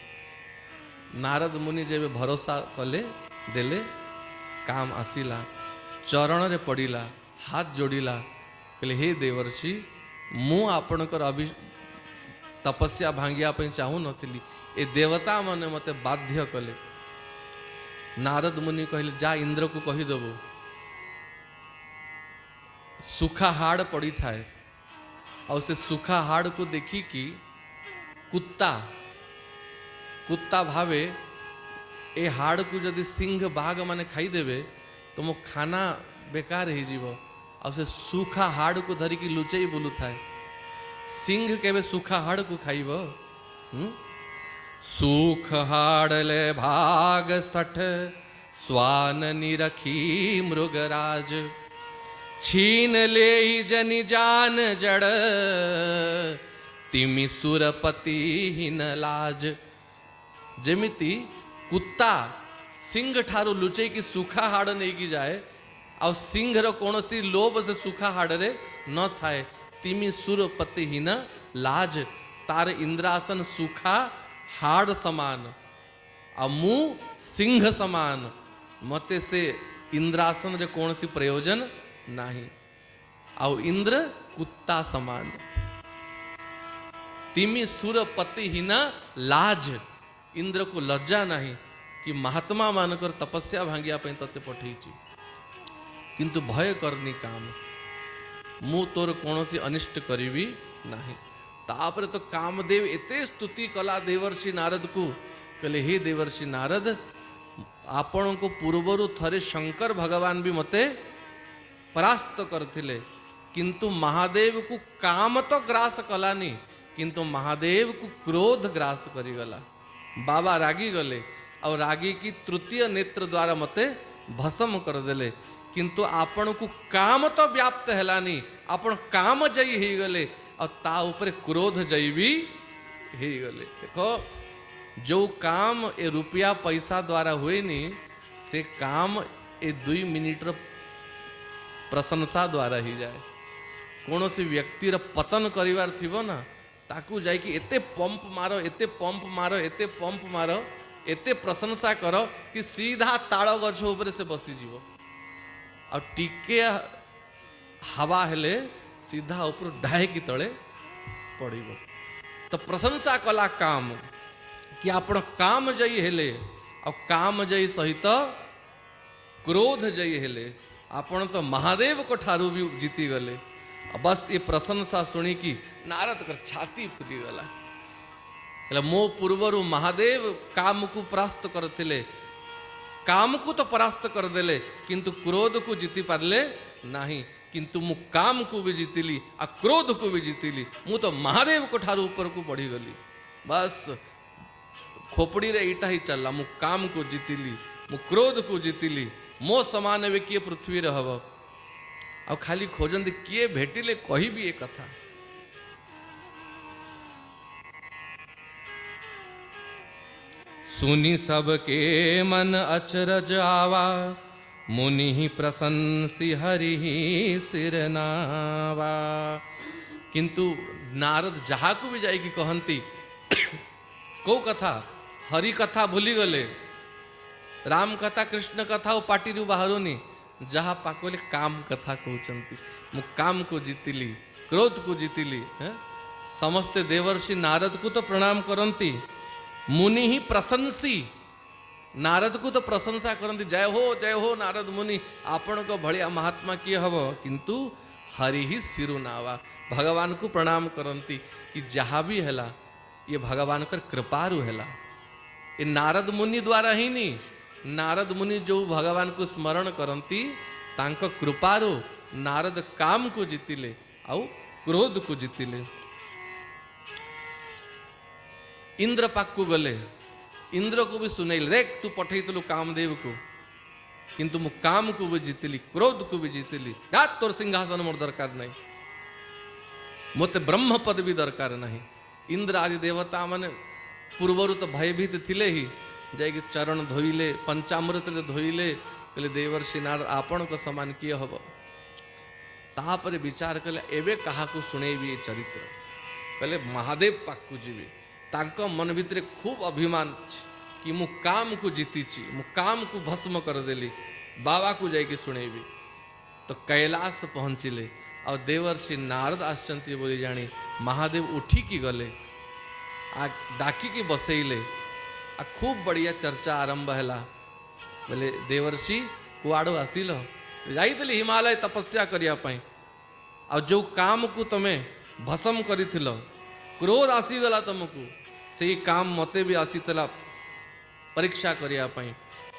नारद मुनि जब भरोसा कले देले काम आसिला चरण रे पड़िला हाथ जोड़िला कहले हे देवर्षि मु आपणकर अभि तपस्या भांगिया पे चाहू नथिली ए देवता माने मते बाध्य कले। नारद मुनि कहले जा इंद्र को कही देबो सुखा हाड़ पड़ी थाए और से सुखा हाड़ को देखी कि कुत्ता कुत्ता भावे ए हाड़ को जदि सिंह बाघ माने खाई देवे तो मो खाना बेकार ही जीव और से सुखा हाड़ को धरी की लुचई बोलू थाए सिंह केवे सुखा हाड़ को खाइब सुख हाड़ले भाग सठ स्वान निरखी मृगराज छीन ले जनि जान जड़ तिमि सुरपति हिन लाज। जेमिति कुत्ता सिंह ठारू लुचई की सुखा हाड़ नहीं की जाए और सिंह रो कौनसी लोभ से सुखा हाड़ रे न थाए तिमि सुरपति हिन लाज तार इंद्रासन सुखा हाड़ समान आ मुँह सिंह समान मते से इंद्रासन रे कौनसी प्रयोजन नहीं आउ इंद्र कुत्ता समान तिमि सुरपति हिन लाज इंद्र को लज्जा नहीं कि महात्मा मानकर तपस्या भांगिया पे तते पठेची किंतु भय करनी काम मु तोर कौनसी अनिष्ट करीबी नहीं। तापर तो कामदेव एते स्तुति कला देवर्षि नारद को कहले हे देवर्षि नारद आपण को पूर्वरु थरे शंकर भगवान भी मते परास्त करथिले किंतु महादेव को काम तो ग्रास कलानी किंतु महादेव को क्रोध ग्रास करीगला बाबा रागी गले और रागी की तृतीय नेत्र द्वारा मते भस्म कर देले किंतु आपण को काम तो व्याप्त हेलानी आपण काम जयी ही गले और ता ऊपर क्रोध जयी भी ही गले। देखो जो काम ए रुपया पैसा द्वारा हुए नी से काम ए 2 मिनिट प्रशंसा द्वारा ही जाए कौन सी व्यक्ति पतन करिवार थिबो ना ताकू जाई कि एते पंप मारो एते पंप मारो एते पंप मारो एते प्रशंसा करो कि सीधा ताड़ गछ ऊपर से बसी जीवो और टिके हवा हेले सीधा ऊपर डाहे की तले पड़िबो। तो प्रशंसा कला काम कि आपण काम जई हेले और काम जई सहित क्रोध जई हेले आपण तो महादेव को ठारू भी जीती गले। बस ये प्रशंसा सुनी कि नारद कर छाती फुली गला मो पूर्वर महादेव काम को परास्त करथिले काम को तो परास्त करदेले किंतु क्रोध को जीति पारले नाही, किंतु मु काम को भी जीतिली आ क्रोध को भी जीतिली, मु तो महादेव को ठार ऊपर को बढ़ी गली। बस खोपड़ी रे इटा ही चलला, मु काम को जीतिली, मु क्रोध को जीतिली, मो समान ए किए पृथ्वी रे हब। आ खाली खोजंती किए भेटिले कही भी ए कथा। सुनी सबके मन अचरज आवा, मुनि प्रशंसी हरि सिरनावा। किंतु नारद जहा को भी जाइकी कहती को कथा, हरि कथा भूली गले, राम कथा कृष्ण कथा वो पार्टी बाहरुनी, जहा पाकोले काम कथा कहते। मु काम को जीतिली, क्रोध को जीतिली। समस्ते देवर्षि नारद को तो प्रणाम करती, मुनि ही प्रशंसी नारद को तो प्रशंसा करती, जय हो नारद मुनि, आपण को भलिया महात्मा किए हब। किंतु हरि ही सिरुनावा, भगवान को प्रणाम करती कि जहाँ भी हैला ये भगवान कर कृपारु हैला। ये नारद मुनि द्वारा ही नहीं, नारद मुनि जो भगवान को स्मरण करती तांको कृपारु नारद काम को जीतिले आउ क्रोध को जीतिले। इंद्र पाक को गले, इंद्र को भी सुनैले, देख तू पठेइतलु कामदेव को, किंतु मु काम को भी जीतिली, क्रोध को भी जीतिली। जा तोर सिंहासन मोर दरकार नहीं, मोते ब्रह्म पद भी दरकार नहीं। इंद्र आदि देवता माने पूर्वर तो भयभीत थिले ही, जाइए चरण धोइले, पंचामृत धोइले, कहले देवर्षि नारद आपण को समान किए हब। तापर विचार कले एबे कहा को सुनेबी ये चरित्र, कहले महादेव पाक को जीवी। तांको मन भितर खूब अभिमान कि मु काम को जीतीची, मु काम को भस्म कर देली, बाबा को जाइए सुनेबी। तो कैलाश पहुँचिले और देवर्षि नारद आश्चंती बोली जानी महादेव उठी की गले, आ डाकी की बसैले, आ खूब बढ़िया चर्चा आरंभ हैला। बोले देवर्षि कुआड़ो आसिल, जाइतली हिमालय तपस्या करिया पाई, आ जो काम को तमे भस्म करिथिल, क्रोध आसीगला तुमको, से काम मते भी आसीतला परीक्षा करिया पाई,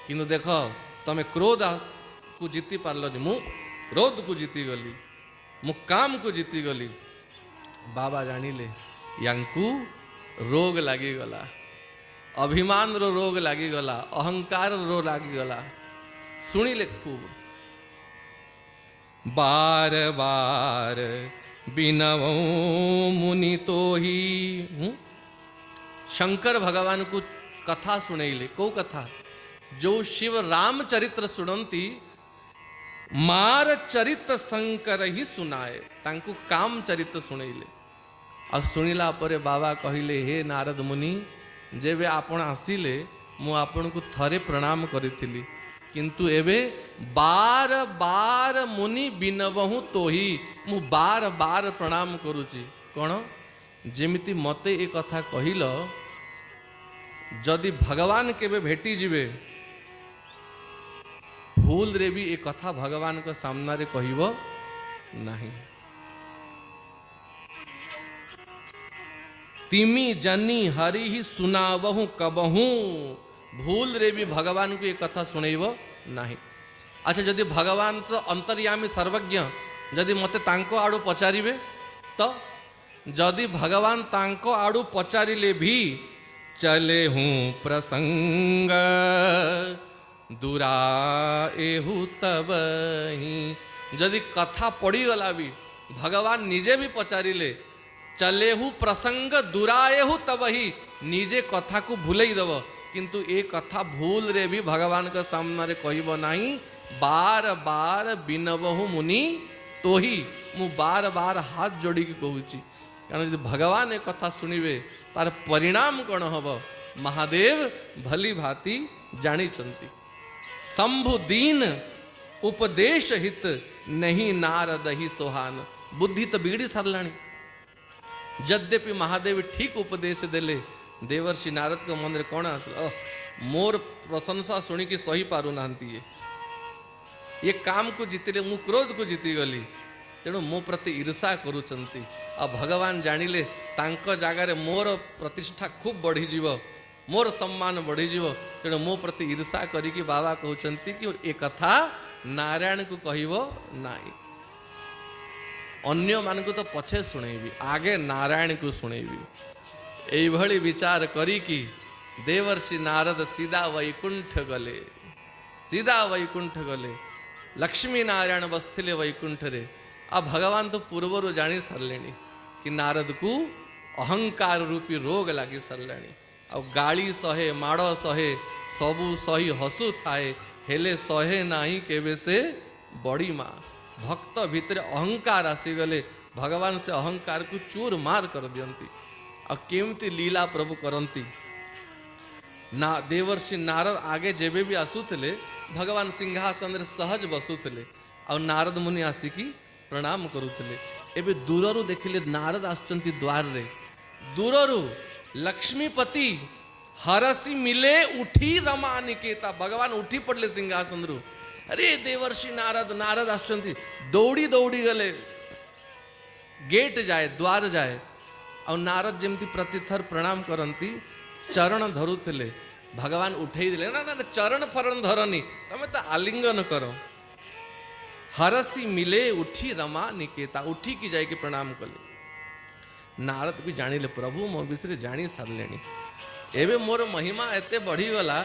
किंतु देख तमे क्रोध को जीति पारलनी, मु क्रोध को जीति गली, मु काम को जीति गली। बाबा जानिले यांकू रोग लागी गला, अभिमान रो रोग लागी गला, अहंकार रो लागी गला। सुनिले खूब, बार बार बिनवो मुनि तो ही। शंकर भगवान को कथा सुनैले, को कथा जो शिव राम चरित्र सुनती, मार चरित्र शंकर ही सुनाए, तांकु काम चरित्र सुनैले। आ सुनिला परे बाबा कहिले, हे नारद मुनि, जेबे आपण आसिले मु आपण को थरे प्रणाम करिथिली, किंतु एबे बार बार मुनि बिनवहु तोही, मु बार बार प्रणाम करुची। कौन जेमिति मते ए कथा कहिल, जदि भगवान केबे भेटी जिवे भूल रे भी ए कथा भगवान को सामना रे कहिबो नहीं। तिमी जनी हरि ही सुनावहु कबहू, भूल रे भी भगवान को ये कथा सुनेब नहीं। अच्छा जदि भगवान तो अंतर्यामी सर्वज्ञ, जदि मते तांको आड़ू पचारिबे तो, जदि भगवान तांको आड़ू पचारिले भी चले हूँ प्रसंग दुराएहु तब ही। जदि कथा पड़ी गला भी भगवान निजे भी पचारिले, चलेहु प्रसंग दुराएहु तब ही, निजे कथा को भूलई दब, किंतु ए कथा भूल रे भी भगवान के सामने रे कहिब नहीं। बार बार बिनवहु मुनि तो ही, मु बार बार हाथ जोड़ी की कहूची, कारण यदि भगवान ए कथा सुनिबे तार परिणाम कौन हब, महादेव भली भांति जानी चंती। शंभु दीन उपदेश हित नहीं नारद ही सोहान। बुद्धि तो बिगड़ी सारलाणी, यद्यपि महादेव ठीक उपदेश देले, देवर्षि नारद के मन रे कौन आसल, मोर प्रशंसा सुनी कि सही पारु नांती, ये काम को जीतिले, मु क्रोध को जीति गली, तेणु मो प्रति ईर्षा करुचंती। आ भगवान जानिले तांको जागारे मोर प्रतिष्ठा खूब बढ़ी जीव, मोर सम्मान बढ़ीज तेणु मो प्रति ईर्षा करिकी बाबा कहते कि ए कथा नारायण को कहब नाई अन्य मानक तो पछे शुणेबी आगे नारायण को शुणेबी एभली विचार करिकी देवर्षि नारद सीधा वैकुंठ गले सीधा वैकुंठ गले लक्ष्मी नारायण बसथिले वैकुंठ रे आ भगवान तो पूर्वर जानी सारे कि नारद को अहंकार रूपी रोग लगी सारे आ गाली सहे माड़ सहे सबू सही हसु थाए हेले सहे नाही केबे से बड़ी माँ भक्त भितर अहंकार आसीगले भगवान से अहंकार को चूर मार कर दियंती आ केमती लीला प्रभु करती ना देवर्षि नारद आगे जेबे भी आसुले भगवान सिंहासन रे सहज बसुले आ नारद मुनि आसिकी प्रणाम करुले एबे दूररू देखिले नारद आसुचंती द्वार रे दूररू लक्ष्मीपति हरसी मिले उठी रमा निकेता भगवान उठी पड़ले सिंहासन रु अरे देवर्षि नारद नारद आसुचंती दौड़ी दौड़ी गले गेट जाए द्वार जाए आ नारद जमती प्रतिथर प्रणाम करती चरण धरुले भगवान उठे दिले ना ना चरण फरण धरनी तमें तो आलिंगन करो हरसी मिले उठी रमा निकेता उठी की जाए प्रणाम कले नारद भी जानिले प्रभु मो विषय जानी सारे एवं मोर महिमा एते बढ़ीगला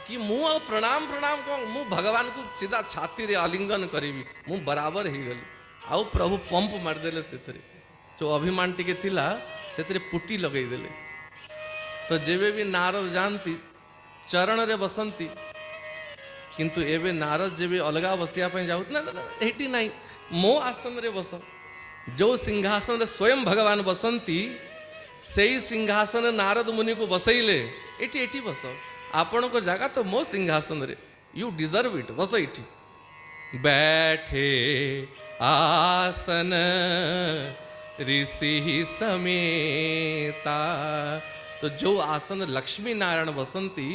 कि मु प्रणाम प्रणाम कौन मु भगवान को सीधा छाती रे आलिंगन करी मु बराबर हो गली आउ प्रभु पंप मारदेले से जो अभिमान टिके थिला से पुटी लगेदेले तो जेबे भी नारद जानती चरण रे बसंती किंतु एबे नारद जेबे अलगा बसिया पे जाऊ ना ना एटी नहीं मो आसन रे बस जो सिंहासन रे स्वयं भगवान बसंती से सिंहासन नारद मुनि को बसैले एटी एटी बस आपण को जगह तो मो सिंहासन रे यू डिजर्व इट बस एटी बैठे आसन ऋषि समेता तो जो आसन लक्ष्मी नारायण बसंती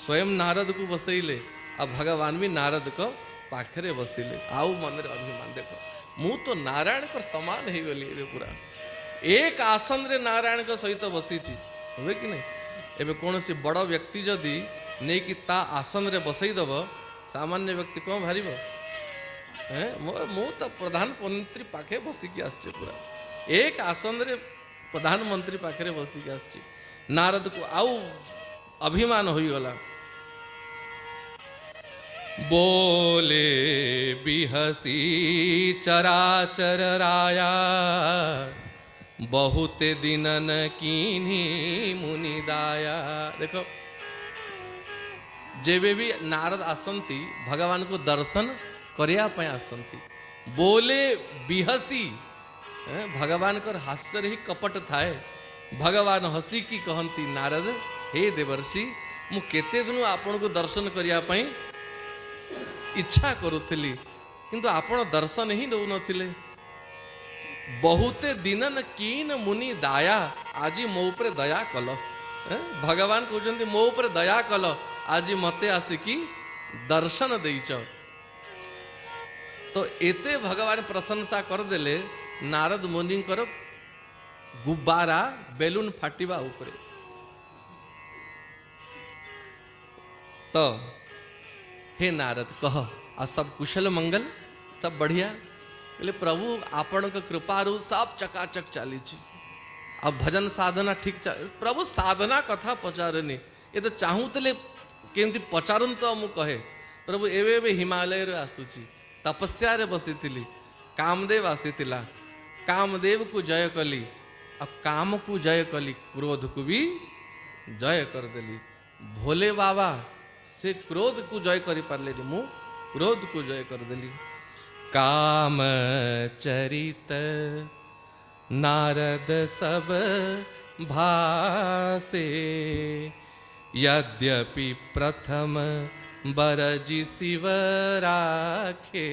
स्वयं नारद को बसैले अब भगवान भी नारद को पाखरे बसिले आउ मन रे अभिमान देखो मु तो नारायण को समान ही गली पूरा एक आसन रे नारायण को सहित बसीची हुए कि नहीं एबे कौन सी बड़ व्यक्ति जदि नहीं कि ता आसन रे बसई दब सामान्य व्यक्ति कौन भारी मु तो प्रधानमंत्री पाखे बसिकी आसचे पूरा एक आसन रे प्रधानमंत्री पाखे बसिकी आसची नारद को आउ अभिमान हो गला बोले बिहसी चराचर राया बहुत दिनन कीन्ही मुनि दाया देखो जेबे भी नारद आसंती भगवान को दर्शन करिया पे आसंती बोले बिहसी भगवान कर हास्य ही कपट थाए भगवान हसी की कहती नारद हे देवर्षि मु केते दिन आपण को दर्शन करिया पई इच्छा करुथली किंतु आपण दर्शन ही दउ नथिले बहुते दिनन कीन मुनि दाया आज मो ऊपर दया कल भगवान कहते मो ऊपर दया कल आज मते आसिकी दर्शन देइच तो एते भगवान प्रशंसा कर देले नारद मुनि गुब्बारा बेलून फाटिबा उपरे तो हे नारद कह आ सब कुशल मंगल सब बढ़िया बोले प्रभु आपण के कृपारू सब चकाचक चली अब भजन साधना ठीक चल प्रभु साधना कथा पचारनी ये तो चाहूले केमती पचारुन तो मु कहे प्रभु एवे एवे हिमालय रे आसुची तपस्या रे बसी कामदेव आसीतिला कामदेव को जय कली और काम को जय कली क्रोध को भी जय कर देली भोले बाबा से क्रोध को जय करी पारले मु क्रोध को जय कर देली काम चरित नारद सब भासे यद्यपि प्रथम बरजी शिव राखे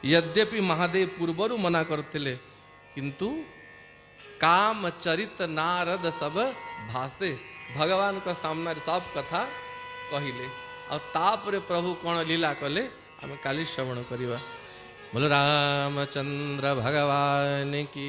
यद्यपि महादेव पूर्वर मना करते किंतु काम चरित नारद सब भासे भगवान का सामना सब कथा कहिले और तापरे प्रभु कौन लीला कले आम काली श्रवण करिवा बोल रामचंद्र भगवान की